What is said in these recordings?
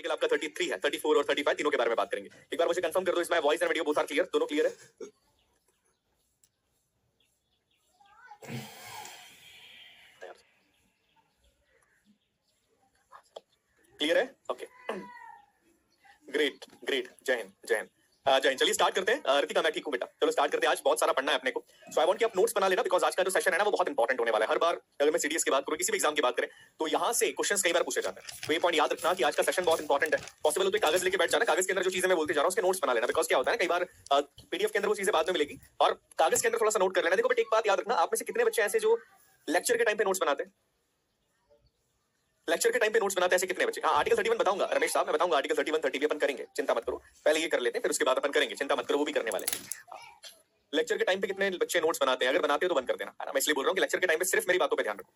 Article आपका 33 है, 34 और 35 तीनों के बारे में बात करेंगे। एक बार मुझे कंफर्म कर दो इसमें voice and video both are clear, दोनों क्लियर है? क्लियर है? ओके, ग्रेट ग्रेट, जय हिंद जय हिंद। जय हिंद। चलिए स्टार्ट करते हैं। रितिका मैं ठीक हूँ बेटा, चलो स्टार्ट करते हैं। आज बहुत सारा पढ़ना है अपने को, सो आई वांट कि आप नोट्स बना लेना, बिकॉज आज का जो सेशन है ना वो बहुत इंपॉर्टेंट होने वाला है। हर बार अगर मैं सीडीएस की बात करूँ, किसी भी एग्जाम की बात करें, तो यहाँ से क्वेश्चंस कई बार पूछे जाते हैं। तो ये पॉइंट याद रखना कि आज का सेशन बहुत इंपॉर्टेंट है। पॉसिबल हो तो कागज लेके बैठ जाना, कागज के अंदर जो चीजें मैं बोलते जा रहा हूँ उसके नोट्स बना लेना, बिकॉज क्या होता है ना, कई बार पीडीएफ के अंदर वो चीजें बाद में मिलेगी और कागज के अंदर थोड़ा सा नोट कर लेना। देखो बट एक बात याद रखना, आप में से कितने बच्चे ऐसे जो लेक्चर के टाइम पे नोट्स बनाते हैं? लेक्चर के टाइम पे नोट्स बनाते हैं ऐसे कितने बच्चे? हाँ, आर्टिकल 31 बताऊंगा रमेश साहब, मैं बताऊंगा आर्टिकल 31 30 भी अपन करेंगे, चिंता मत करो। पहले ये कर लेते हैं, फिर उसके बाद अपन करेंगे, चिंता मत करो, वो भी करने वाले हैं। लेक्चर के टाइम पे कितने बच्चे नोट्स बनाते हैं? अगर बनाते हो तो बंद कर देना, है ना? मैं इसलिए बोल रहा हूँ कि लेक्चर के टाइम पे सिर्फ मेरी बातों पे ध्यान रखो।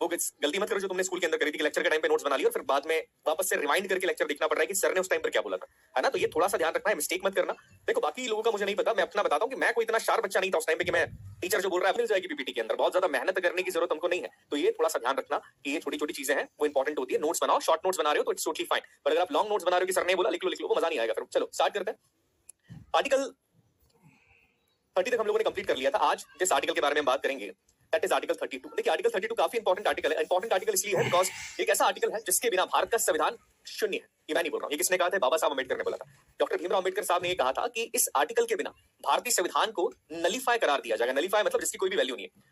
वो गलती मत करो जो तुमने स्कूल के अंदर करी थी कि लेक्चर के टाइम पे नोट्स बना लिया और फिर बाद में वापस से रिवाइंड करके लेक्चर देखना पड़ रहा है कि सर ने उस टाइम पर क्या बोला था, है ना? तो ये थोड़ा सा ध्यान रखना है, मिस्टेक मत करना। देखो बाकी लोगों का मुझे नहीं पता, मैं अपना बताता हूँ कि मैं कोई इतना शार्प बच्चा नहीं था उस टाइम पे कि मैं टीचर जो बोल रहा है मिल जाएगी पीपीटी के अंदर, बहुत ज्यादा मेहनत करने की जरूरत हमको नहीं है। तो ये थोड़ा सा ध्यान रखना कि ये छोटी छोटी चीजें हैं, वो इंपॉर्टेंट होती है। नोट्स बनाओ, शॉर्ट नोट्स बना रहे हो तो इट्स टोटली फाइन, पर अगर आप लॉन्ग नोट्स बना रहे हो कि सर ने बोला लिख लो वो मजा नहीं आएगा। फिर चलो स्टार्ट करते हैं। आर्टिकल 30 तक हम लोगों ने कंप्लीट कर लिया था। आज जिस आर्टिकल के बारे में हम बात करेंगे दैट इज आर्टिकल 32। देखिए आर्टिकल 32 काफी इंपॉर्टेंट आर्टिकल है। इंपॉर्टेंट आर्टिकल इसलिए है बिकॉज एक ऐसा आर्टिकल है जिसके बिना भारत का संविधान शून्य है। ये मैं नहीं बोल रहा हूं, ये किसने कहा था? बाबा साहब अम्बेडकर ने बोला था। डॉक्टर भीमराव अम्बेडकर साहब ने ये कहा था कि इस आर्टिकल के बिना भारतीय संविधान को नलीफाई करार दिया जाएगा। नलीफाई मतलब जिसकी कोई भी वैल्यू नहीं है।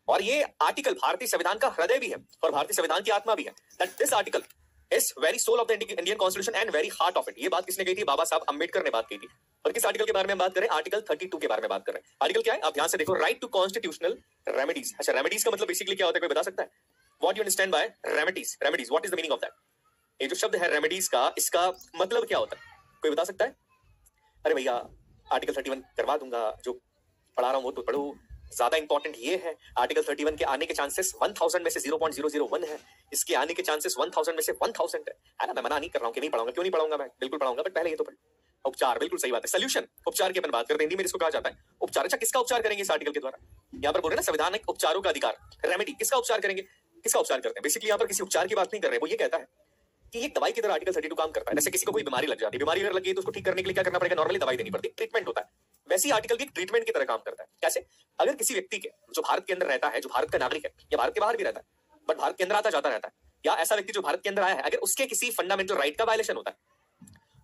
और ये आर्टिकल भारतीय संविधान का हृदय भी है और भारतीय संविधान की आत्मा भी है। That this article is very soul of the Indian constitution and very heart of it. ये बात किसने कही थी? बाबा साहब अम्बेडकर ने बात की थी। और किस आर्टिकल के बारे में बात करें? आर्टिकल 32 के बारे में बात कर रहे हैं। आर्टिकल क्या है आप ध्यान से देखो, राइट टू कॉन्स्टिट्यूशनल रेमेडीज। अच्छा, रेमेडीज का मतलब बेसिकली क्या होता है, कोई बता सकता है? What you understand bye remedies? Remedies what is the meaning of that? ये जो शब्द है रेमेडीज का, इसका मतलब क्या होता है, कोई बता सकता है? अरे भैया आर्टिकल 31 करवा दूंगा, जो पढ़ा रहा हूं वो तो पढ़ो। ज्यादा इंपॉर्टेंट ये है, आर्टिकल 31 के आने के चांसेस 1000 में से 0.001 है। इसके आने के चांसेस 1000 में से 1000 है ना? मैं मना नहीं कर रहा हूं कि नहीं पढ़ाऊंगा, क्यों नहीं पढ़ाऊंगा, मैं बिल्कुल पढ़ाऊंगा, बट पहले ये तो पढ़। उपचार, बिल्कुल सही बात है। सोल्यूशन, उपचार की अपन बात करते हैं, हिंदी में इसको कहा जाता है उपचार। अच्छा, किसका उपचार करेंगे इस आर्टिकल के द्वारा? यहाँ पर बोल रहे हैं ना संवैधानिक उपचारों का अधिकार, रेमेडी। किसका उपचार करेंगे? किसका उपचार करते हैं? बेसिकली यहाँ पर किसी उपचार की बात नहीं कर रहे, वो ये कहता है कि एक दवाई की तरह आर्टिकल 32 काम करता है। जैसे किसी को कोई बीमारी लग जाती है, बीमारी अगर लगी तो उसको ठीक करने के लिए क्या करना पड़ेगा? नॉर्मली दवाई देनी पड़ती है, ट्रीटमेंट होता है। वैसी आर्टिकल की ट्रीटमेंट की तरह काम करता है। कैसे? अगर किसी व्यक्ति के जो भारत के अंदर रहता है, जो भारत का नागरिक है या भारत के बाहर भी रहता है बट भारत के अंदर आता जाता रहता है, या ऐसा व्यक्ति जो भारत के अंदर आया है, अगर उसके किसी फंडामेंटल राइट का वायलेशन होता है,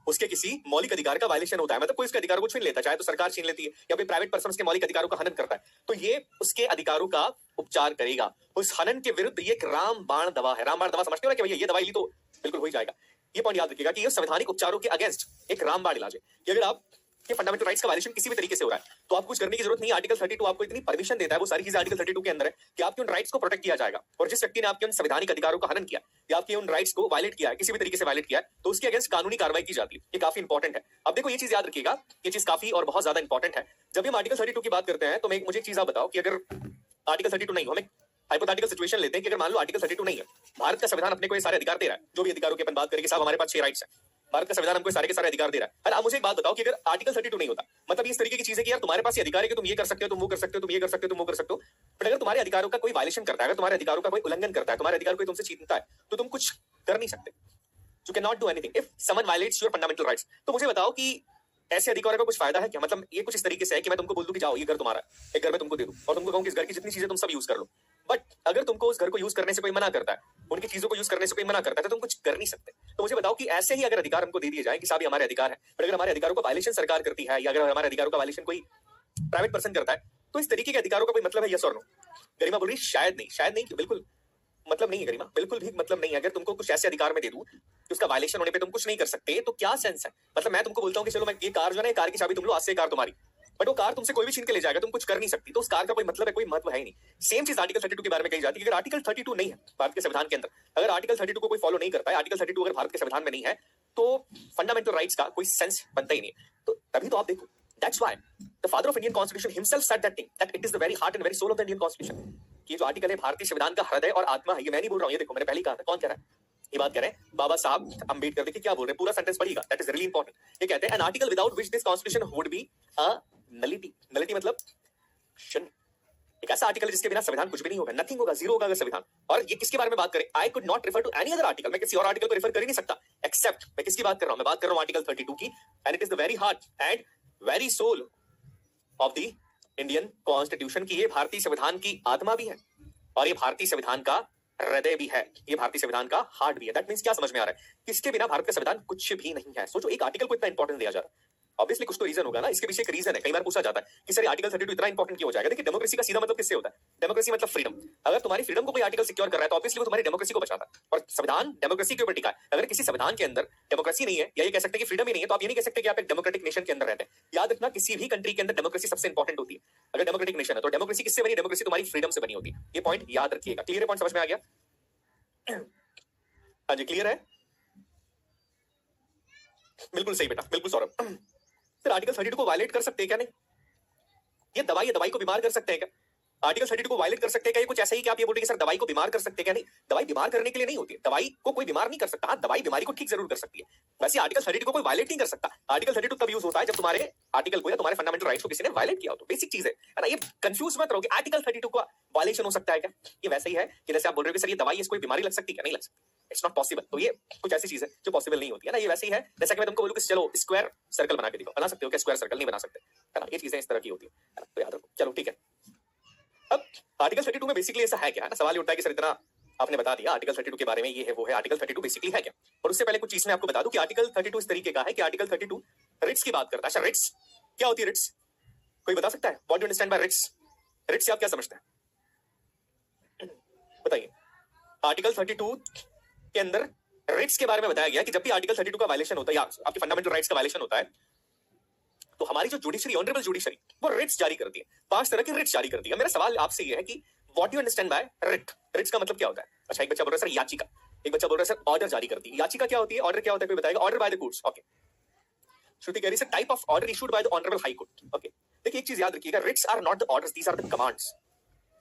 उसके किसी मौलिक अधिकार का वायलेशन होता है, मतलब कोई उसके अधिकारों को छीन लेता है, चाहे तो सरकार छीन लेती है या फिर प्राइवेट पर्सन के मौलिक अधिकारों का हनन करता है, तो ये उसके अधिकारों का उपचार करेगा। उस हनन के विरुद्ध ये एक रामबाण दवा है। रामबाण दवा समझते हो ना कि भैया ये दवाई ली तो बिल्कुल हो ही जाएगा। ये पॉइंट याद रखिएगा कि ये संवैधानिक उपचारों के अगेंस्ट एक रामबाण इलाज है कि अगर आप के फंडामेंटल राइट्स का वायलेशन किसी भी तरीके से हो रहा है तो आप कुछ करने की जरूरत नहीं है। आर्टिकल 32 आपको इतनी परमिशन देता है, वो सारी चीजें आर्टिकल 32 के अंदर है कि आपके उन राइट्स को प्रोटेक्ट किया जाएगा। और जिस व्यक्ति ने आपके उन संवैधानिक अधिकारों का हनन किया या आपके उन राइट्स को वायलेट किया है, किसी भी तरीके से वायलेट किया है, तो उसके अगेंस्ट कानूनी कार्रवाई की जाती है। ये काफी इंपॉर्टेंट है। अब देखो ये चीज याद रखिएगा, ये चीज काफी और बहुत ज्यादा इंपॉर्टेंट है। जब हम आर्टिकल 32 की बात करते हैं तो मुझे एक चीज आप बताओ कि अगर आर्टिकल 32 नहीं हो, हमें हाइपोथेटिकल सिचुएशन लेते हैं कि अगर मान लो आर्टिकल 32 नहीं है, भारत का संविधान अपने को ये सारे अधिकार दे रहा है, जो भी अधिकारों की अपन बात करेंगे साहब, हमारे पास 6 राइट्स है, भारत का संविधान हमको सारे के सारे अधिकार दे रहा है। अब मुझे एक बात बताओ कि अगर आर्टिकल 32 नहीं होता, मतलब इस तरीके की चीजें कि यार तुम्हारे पास ये अधिकार है कि तुम ये कर सकते हो, तुम वो कर सकते हो, तुम ये कर सकते हो, तुम वो कर सकते हो, बट अगर तुम्हारे अधिकारों का कोई वायलेशन करता है, अगर तुम्हारे अधिकारों का कोई उल्लंघन करता है, तुम्हारे अधिकार कोई तुमसे छीनता है, तो तुम कुछ कर नहीं सकते। You can not do anything if someone violets your fundamental rights. तो मुझे बताओ कि ऐसे अधिकारों का कुछ फायदा है क्या? मतलब ये कुछ इस तरीके से है कि मैं तुमको बोल दूं कि जाओ ये घर तुम्हारा है, एक घर में तुमको दे दूं और तुमको कहूं कि इस घर की जितनी चीजें तुम सब यूज कर लो, बट अगर तुमको उस घर को यूज करने से कोई मना करता है, उनकी चीजों को यूज करने से कोई मना करता है, तो तुम कुछ कर नहीं सकते। तो मुझे बताओ कि ऐसे ही अगर अधिकार हमको दे दिए जाए कि साहब ये हमारे अधिकार है, पर अगर हमारे अधिकारों का वायलेशन सरकार करती है या अगर हमारे अधिकारों का वायलेशन कोई प्राइवेट पर्सन करता है, तो इस तरीके के अधिकारों का कोई मतलब है? यस और नो? गरिमा बोल रही शायद नहीं, शायद नहीं, बिल्कुल मतलब नहीं है गरिमा, बिल्कुल भी मतलब नहीं है। अगर तुमको कुछ ऐसे अधिकार में दे दूं कि उसका वायलेशन होने पे तुम कुछ नहीं कर सकते, तो क्या सेंस है? मतलब मैं तुमको बोलता हूं कि चलो मैं ये कार जो है, कार की चाबी तुम लो, आज से कार तुम्हारी, बट वो कार तुमसे कोई भी छीन के ले जाएगा, तुम कुछ कर नहीं सकती, तो उस कार का कोई मतलब है? कोई महत्व है ही नहीं। सेम चीज आर्टिकल 32 के बारे में कही जाती है। अगर आर्टिकल 32 नहीं है भारत के संविधान के अंदर, अगर आर्टिकल 32 को कोई फॉलो नहीं करता है, आर्टिकल 32 अगर भारत के संविधान में नहीं है, तो फंडामेंटल राइट्स का कोई सेंस बनता ही नहीं है। तो तभी तो आप देखो, that's why the father of Indian constitution himself said that thing, that it is the very heart and very soul of the Indian constitution. ये जो आर्टिकल है भारतीय संविधान का हृदय और आत्मा है। ये मैं नहीं बोल रहा हूं, ये देखो मैंने पहले ही कहा था। कौन कह रहा है? ये बात कह रहे हैं बाबा साहब अंबेडकर। देखिए क्या बोल रहे हैं, पूरा सेंटेंस पढ़िएगा, दैट इज रियली इंपॉर्टेंट। ये कहते हैं an article without which this constitution would be a nullity. Nullity मतलब शून्य, एक ऐसा आर्टिकल है जिसके बिना संविधान कुछ भी नहीं होगा, नथिंग होगा, जीरो होगा अगर संविधान। और ये किसके बारे में बात करें? I could not refer to any other article, मैं किसी और आर्टिकल को रेफर कर ही नहीं सकता एक्सेप्ट, मैं किसकी बात कर रहा हूं? मैं बात कर रहा हूं आर्टिकल 32 की, and it is the very heart and very soul of the Indian constitution की। ये भारतीय संविधान की आत्मा भी है और ये भारतीय संविधान का हृदय भी है, ये भारतीय संविधान का हार्ट भी है। दैट मींस क्या समझ में आ रहा है? इसके बिना भारत का संविधान कुछ भी नहीं है। सोचो एक आर्टिकल को इतना इंपॉर्टेंस दिया जा रहा है, ऑब्वियसली कुछ तो रीजन होगा ना, इसके पीछे एक रीजन है। कई बार पूछा जाता है कि सर आर्टिकल 32 इतना इंपॉर्टेंट क्यों हो जाएगा? देखिए डेमोक्रेसी का सीधा मतलब किससे होता है? डेमोक्रेसी मतलब फ्रीडम। अगर तुम्हारी फ्रीडम को कोई आर्टिकल सिक्योर कर रहा है तो ऑब्वियसली वो तुम्हारी डेमोक्रेसी को बचाता है, और संविधान डेमोक्रेसी के ऊपर टिका है। अगर किसी संविधान के अंदर डेमोक्रेसी नहीं है, या ये कह सकते हैं कि फ्रीडम ही नहीं है, तो आप ये नहीं कह सकते कि आप एक डेमोक्रेटिक नेशन के अंदर रहते हैं। याद रखना, किसी भी कंट्री के अंदर डेमोक्रेसी सबसे इंपॉर्टेंट होती है। अगर डेमोक्रेटिक नेशन है तो डेमोक्रेसी किससे बनी? डेमोक्रेसी तुम्हारी फ्रीडम से बनी होती है। ये पॉइंट याद रखिएगा। क्लियर है? पॉइंट समझ में आ गया? हाँ जी, क्लियर है? बिल्कुल सही बेटा, बिल्कुल सौरभ। सर आर्टिकल 32 को वायलेट कर सकते हैं क्या? नहीं। ये दवाई को बीमार कर सकते हैं क्या? आर्टिकल 32 को वायलेट कर सकते हैं क्या? ये कुछ ऐसा ही कि आप ये बोल रहे हैं सर दवाई को बीमार कर सकते हैं क्या? नहीं, दवाई बीमार करने के लिए नहीं होती है, दवाई को कोई बीमार नहीं कर सकता। हाँ, दवाई बीमारी को ठीक जरूर कर सकती है। वैसे आर्टिकल 32 को कोई वायलेट नहीं कर सकता। आर्टिकल 32 तब यूज होता है जब तुम्हारे आर्टिकल को या तुम्हारे फंडामेंटल राइट्स को किसी ने वायलेट किया हो। तो बेसिक चीज है ना, ये कंफ्यूज मत रहोगे। आर्टिकल 32 का वायलेशन हो सकता है क्या? ये वैसे ही है कि जैसे आप बोल रहे हो सर ये दवाई इसको कोई बीमारी लग सकती है क्या? नहीं लग सकती, इट्स नॉट पॉसिबल। तो ये कुछ ऐसी चीज है जो पॉसिबल नहीं होती है ना। ये वैसे ही है जैसा कि मैं तुमको बोलूं कि चलो स्क्वायर सर्कल बना के दिखाओ, बना सकते हो क्या? स्क्वायर सर्कल नहीं बना सकते, है ना। ये चीजें इस तरह की होती है, तो याद रखो। चलो ठीक है। अब आर्टिकल 32 में बेसिकली ऐसा है क्या, है ना। सवाल ये उठता है कि सर इतना आपने बता दिया आर्टिकल 32 के बारे में, ये है वो है, आर्टिकल 32 बेसिकली है क्या? और उससे पहले कुछ चीज मैं आपको बता दूं कि आर्टिकल 32 इस तरीके का है कि आर्टिकल 32 रिट्स की बात करता है। अच्छा रिट्स क्या होती है? रिट्स कोई बता सकता है? What do you understand by writs? Writs से आप क्या समझते हैं, बताइए। आर्टिकल 32 के अंदर रिट्स के बारे में बताया गया कि जब भी आर्टिकल 32 का वायलेशन होता है या आपके फंडामेंटल राइट्स का वायलेशन होता है, तो हमारी जो जुडिशरी, ऑनरेबल जुडिशरी, वो रिट्स जारी करती है। 5 तरह की रिट्स जारी करती है। मेरा सवाल आपसे ये है कि what you understand by writ? Writs का मतलब क्या होता है? अच्छा, एक बच्चा बोल रहा है सर याचिका, एक बच्चा बोल रहा है सर ऑर्डर जारी करती है। याचिका क्या होती है? ऑर्डर क्या होता है? कोई बताएगा? Order by the courts. Okay. Shruti कह रही है type of order issued by the honourable High Court. Okay, देखिए एक चीज याद रखिएगा, writs are not the orders, these are the commands.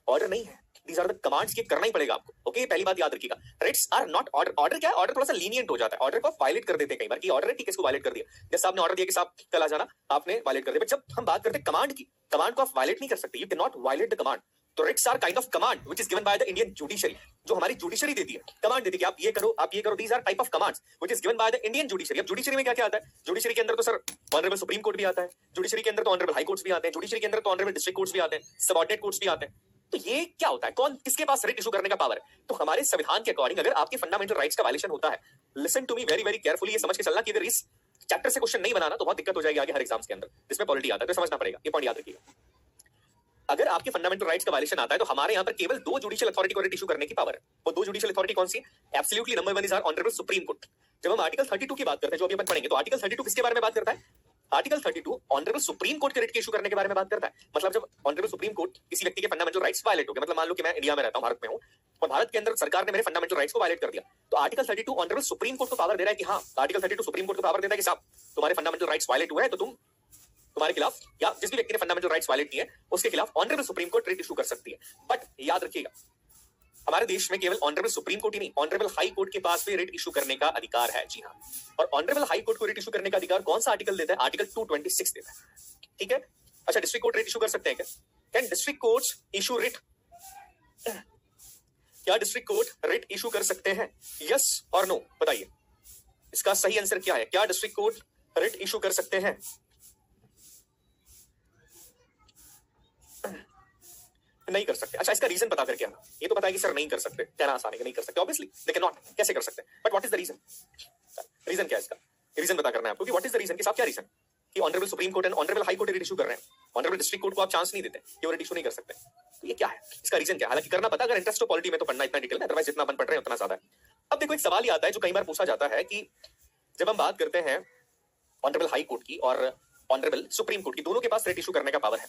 Order नहीं है, दीज आर द कमांड्स। ये करना ही पड़ेगा आपको। ओके, पहली बात याद रखिएगा, writs are not order. Order क्या है? ऑर्डर थोड़ा सा लीनियंट हो जाता है, ऑर्डर को वायलेट कर देते हैं कई बार कि ऑर्डर है ठीक है इसको वायलेट कर दिया। जैसे आपने ऑर्डर दिया कि साहब कल आ जाना, आपने वायलेट कर दिया। बट जब हम बात करते हैं कमांड की, कमांड को आप वायलेट नहीं कर सकते, you can not violate the command. तो writs are kind of command which is given by the Indian judiciary. जो हमारी जुडिशरी देती है, कमांड देती है कि आप ये करो, आप ये करो। These are type of commands which is given by the Indian judiciary. अब जुडिशरी में क्या क्या आता है? जुडिशरी के अंदर तो सर ऑनरेबल सुप्रीम कोर्ट भी आता है, जुडिशरी के अंदर तो ऑनरेबल हाई कोर्ट्स भी आते हैं, जुडिशरी के अंदर तो ऑनरेबल डिस्ट्रिक्ट कोर्ट्स भी आते हैं, सबऑर्डिनेट कोर्ट्स भी आते हैं। तो ये क्या होता है? कौन किसके पास रिट इशू करने का पावर है? तो हमारे संविधान के अकॉर्डिंग अगर आपके फंडामेंटल राइट्स का वायलेशन होता है, listen to me very very carefully, ये समझ के चलना कि अगर इस चैप्टर से क्वेश्चन नहीं बनाना तो बहुत दिक्कत हो जाएगी आगे हर एग्जाम्स के अंदर, जिसमें पॉलिटी आता है, तो समझना पड़ेगा। ये पॉइंट याद रखिएगा। अगर आपके फंडामेंटल राइट्स का वायलेशन आता है तो हमारे यहाँ पर केवल 2 जुडिशियल अथॉरिटी को रिट इशू करने की पावर है। वो 2 जुडिशियल अथॉरिटी कौन सी? Absolutely number 1 is our honourable supreme Court. जब हम आर्टिकल 32 की बात करते हैं, जो अभी अपन पढ़ेंगे, तो आर्टिकल 32 किसके बारे में बात करता है? आर्टिकल 32 ऑनरेबल सुप्रीम कोर्ट के रिट इशू करने के बारे में बात करता है। मतलब जब ऑनरेबल सुप्रीम कोर्ट किसी व्यक्ति के फंडामेंटल राइट्स वायलेट हो गए, मतलब मान लो कि मैं इंडिया में रहता हूं, भारत में हूं, और भारत के अंदर सरकार ने मेरे फंडामेंटल राइट्स को वायलेट कर दिया, तो आर्टिकल 32 ऑनरेबल सुप्रीम कोर्ट को पावर दे रहा है कि हाँ, आर्टिकल 32 सुप्रीम कोर्ट को पावर देता है कि साहब तुम्हारे फंडामेंटल राइट्स वायलेट हुए हैं, तो तुम्हारे खिलाफ या जिस भी व्यक्ति ने फंडामेंटल राइट्स वायलेट किए उसके खिलाफ honourable supreme court writ issue कर सकती है। बट याद रखिएगा, हमारे देश में केवल ऑनरेबल सुप्रीम कोर्ट ही नहीं, ऑनरेबल हाई कोर्ट के पास भी रिट इशू करने का अधिकार है। जी हाँ, और ऑनरेबल हाई कोर्ट को रिट इशू करने का अधिकार कौन सा आर्टिकल देता है? आर्टिकल 226 देता है। ठीक है। अच्छा, डिस्ट्रिक्ट कोर्ट रिट इशू कर सकते हैं क्या? Can district courts issue writ? क्या डिस्ट्रिक्ट कोर्ट रिट इशू कर सकते हैं? यस और नो, बताइए इसका सही आंसर क्या है। क्या डिस्ट्रिक्ट कोर्ट रिट इशू कर सकते हैं? नहीं कर सकते। अच्छा, इसका रीजन बता करके आना। ये तो पता है कि सर नहीं कर सकते, कहना आसान है कि नहीं कर सकते, ऑब्वियसली दे कैन नॉट, कैसे कर सकते हैं? But what is the reason? Reason क्या है इसका? रीजन पता करना है आपको कि व्हाट इज द रीजन, कि साहब क्या रीजन कि honourable supreme court and honourable High court writ issue कर रहे हैं, ऑनरेबल डिस्ट्रिक्ट कोर्ट को आप चांस नहीं देते कि वो रिट इशू नहीं कर सकते। तो ये क्या है, इसका रीजन क्या है? हालांकि करना पता, अगर इंटरेस्ट हो पॉलिटी में तो पढ़ना इतना डिटेल में, अदरवाइज जितना अपन पढ़ रहे हैं उतना ज्यादा है। अब देखो एक सवाल ये आता है जो कई बार पूछा जाता है कि जब हम बात करते हैं ऑनरेबल हाई कोर्ट की और ऑनरेबल सुप्रीम कोर्ट की, दोनों के पास रिट इशू करने का पावर है।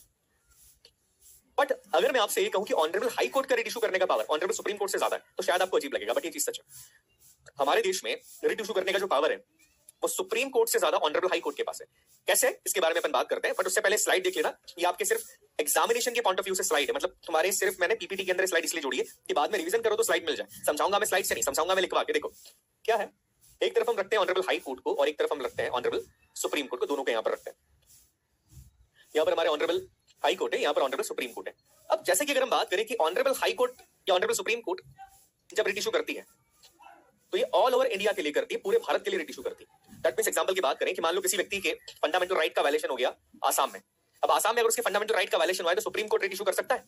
बट अगर मैं आपसे ये कहूं कि ऑनरेबल हाई कोर्ट का रिट इशू करने का पावर ऑनरेबल सुप्रीम कोर्ट से ज्यादा है, तो शायद आपको अजीब लगेगा, बट ये चीज सच है। हमारे देश में रिट इशू करने का जो पावर है वो सुप्रीम कोर्ट से ज्यादा ऑनरेबल हाई कोर्ट के पास है। कैसे, इसके बारे में अपन बात करते हैं, बट उससे पहले स्लाइड देख लेना। ये आपके सिर्फ एग्जामिनेशन के पॉइंट ऑफ व्यू से स्लाइड है, मतलब तुम्हारे सिर्फ मैंने पीपीटी के अंदर स्लाइड इसलिए जोड़ी है कि बाद में रिवीजन करो तो स्लाइड मिल जाए। समझाऊंगा मैं स्लाइड से नहीं, समझाऊंगा मैं लिखवा के। देखो क्या है, एक तरफ हम रखते हैं ऑनरेबल हाई कोर्ट को और एक तरफ हम रखते हैं ऑनरेबल सुप्रीम कोर्ट को, दोनों को यहां पर रखते हैं। यहां पर हमारे ऑनरेबल हाई कोर्ट है, यहां पर ऑनरेबल सुप्रीम कोर्ट है। अब जैसे कि अगर हम बात करें कि ऑनरेबल हाई कोर्ट या ऑनरेबल सुप्रीम कोर्ट जब रिट इशू करती है तो ये ऑल ओवर इंडिया के लिए करती है, पूरे भारत के लिए रिट इशू करती है। दैट मींस एग्जांपल की बात करें कि मान लो किसी व्यक्ति के फंडामेंटल राइट का वायलेशन हो गया आसाम में। अब आसाम में अगर उसके फंडामेंटल राइट का वायलेशन हुआ है तो सुप्रीम कोर्ट रिट इशू कर सकता है।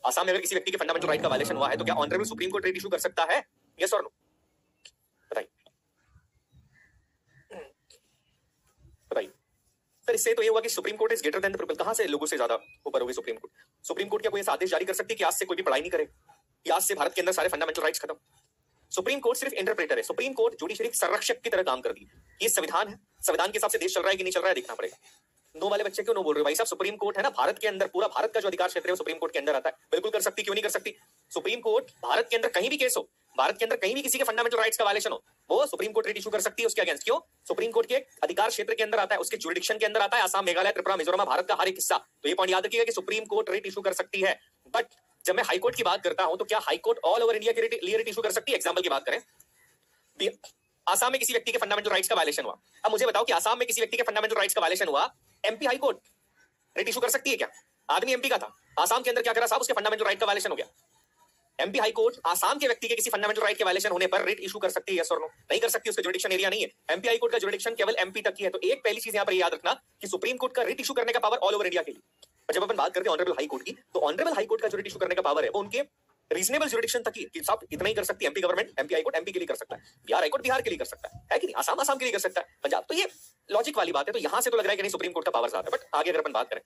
आसाम में अगर किसी व्यक्ति के फंडामेंटल राइट का वायलेशन हुआ है तो क्या honourable supreme court writ issue कर सकता है? यस और नो? बताइए बताइए सर। इससे तो ये हुआ कि supreme court is greater than the people. कहां से लोगों से ज्यादा ऊपर होगी सुप्रीम कोर्ट? सुप्रीम कोर्ट क्या कोई ऐसा आदेश जारी कर सकती है कि आज से कोई भी पढ़ाई नहीं करे, या आज से भारत के अंदर सारे फंडामेंटल राइट्स खत्म? सुप्रीम कोर्ट सिर्फ इंटरप्रेटर है। सुप्रीम कोर्ट जुडिशरी संरक्षक की तरह काम करती है। ये संविधान है, संविधान के हिसाब से देश चल रहा है कि नहीं चल रहा है देखना पड़ेगा। नो वाले बच्चे क्यों नो बोल रहे हो भाई साहब? सुप्रीम कोर्ट है ना भारत के अंदर, पूरा भारत का जो अधिकार क्षेत्र है वो सुप्रीम कोर्ट के अंदर आता है। बिल्कुल कर सकती, क्यों नहीं कर सकती? सुप्रीम कोर्ट भारत के अंदर कहीं भी केस हो, भारत के अंदर कहीं भी किसी के फंडामेंटल राइट्स का वायलेशन हो, वो सुप्रीम कोर्ट रिट इशू कर सकती है उसके अगेंस्ट। क्यों? सुप्रीम कोर्ट के अधिकार क्षेत्र के अंदर आता है, उसके जुरिडिक्शन के अंदर आता है। आसाम, मेघालय, त्रिपुरा, मिजोरम, भारत का हर एक हिस्सा। तो ये पॉइंट याद रखिएगा कि सुप्रीम कोर्ट रिट इशू कर सकती है। बट जब मैं हाई कोर्ट की बात करता हूं तो क्या high court all over India के लिए रिट इशू कर सकती है? एग्जाम्पल की बात करें, आसाम में किसी व्यक्ति के फंडामेंटल राइट्स का वायलेशन हुआ। अब मुझे बताओ कि आसाम में किसी व्यक्ति के फंडामेंटल राइट्स का वायलेशन हुआ, MP high court writ issue कर सकती है क्या? आदमी एमपी का था, आसाम के अंदर क्या करा साहब, उसके फंडामेंटल राइट का वायलेशन हो गया। एमपी हाई कोर्ट आसाम के व्यक्ति के किसी फंडामेंटल राइट के वायलेशन होने पर रिट इशू कर सकती है? यस और नो? नहीं कर सकती, उसका जुरिडिक्शन एरिया नहीं है। एमपी हाई कोर्ट का जुरिडिक्शन केवल एमपी तक की है। तो एक पहली चीज यहां पर याद रखना कि सुप्रीम कोर्ट का रिट इशू करने का पावर ऑल ओवर इंडिया के लिए। और जब अपन बात करते हैं ऑनरेबल हाई कोर्ट की, तो ऑनरेबल हाई कोर्ट का जो रिट इशू करने का पावर है वो उनके रीजनेबल जुरिडिक्शन तक ही कि साहब इतना ही कर सकती है। MP government, MP high court MP के लिए कर सकता है, बिहार हाई कोर्ट बिहार के लिए कर सकता है कि नहीं? आसाम आसाम के लिए कर सकता है, पंजाब। तो ये लॉजिक वाली बात है। तो यहां से तो लग रहा है कि नहीं सुप्रीम कोर्ट का पावर ज्यादा है। बट आगे अगर अपन बात करें,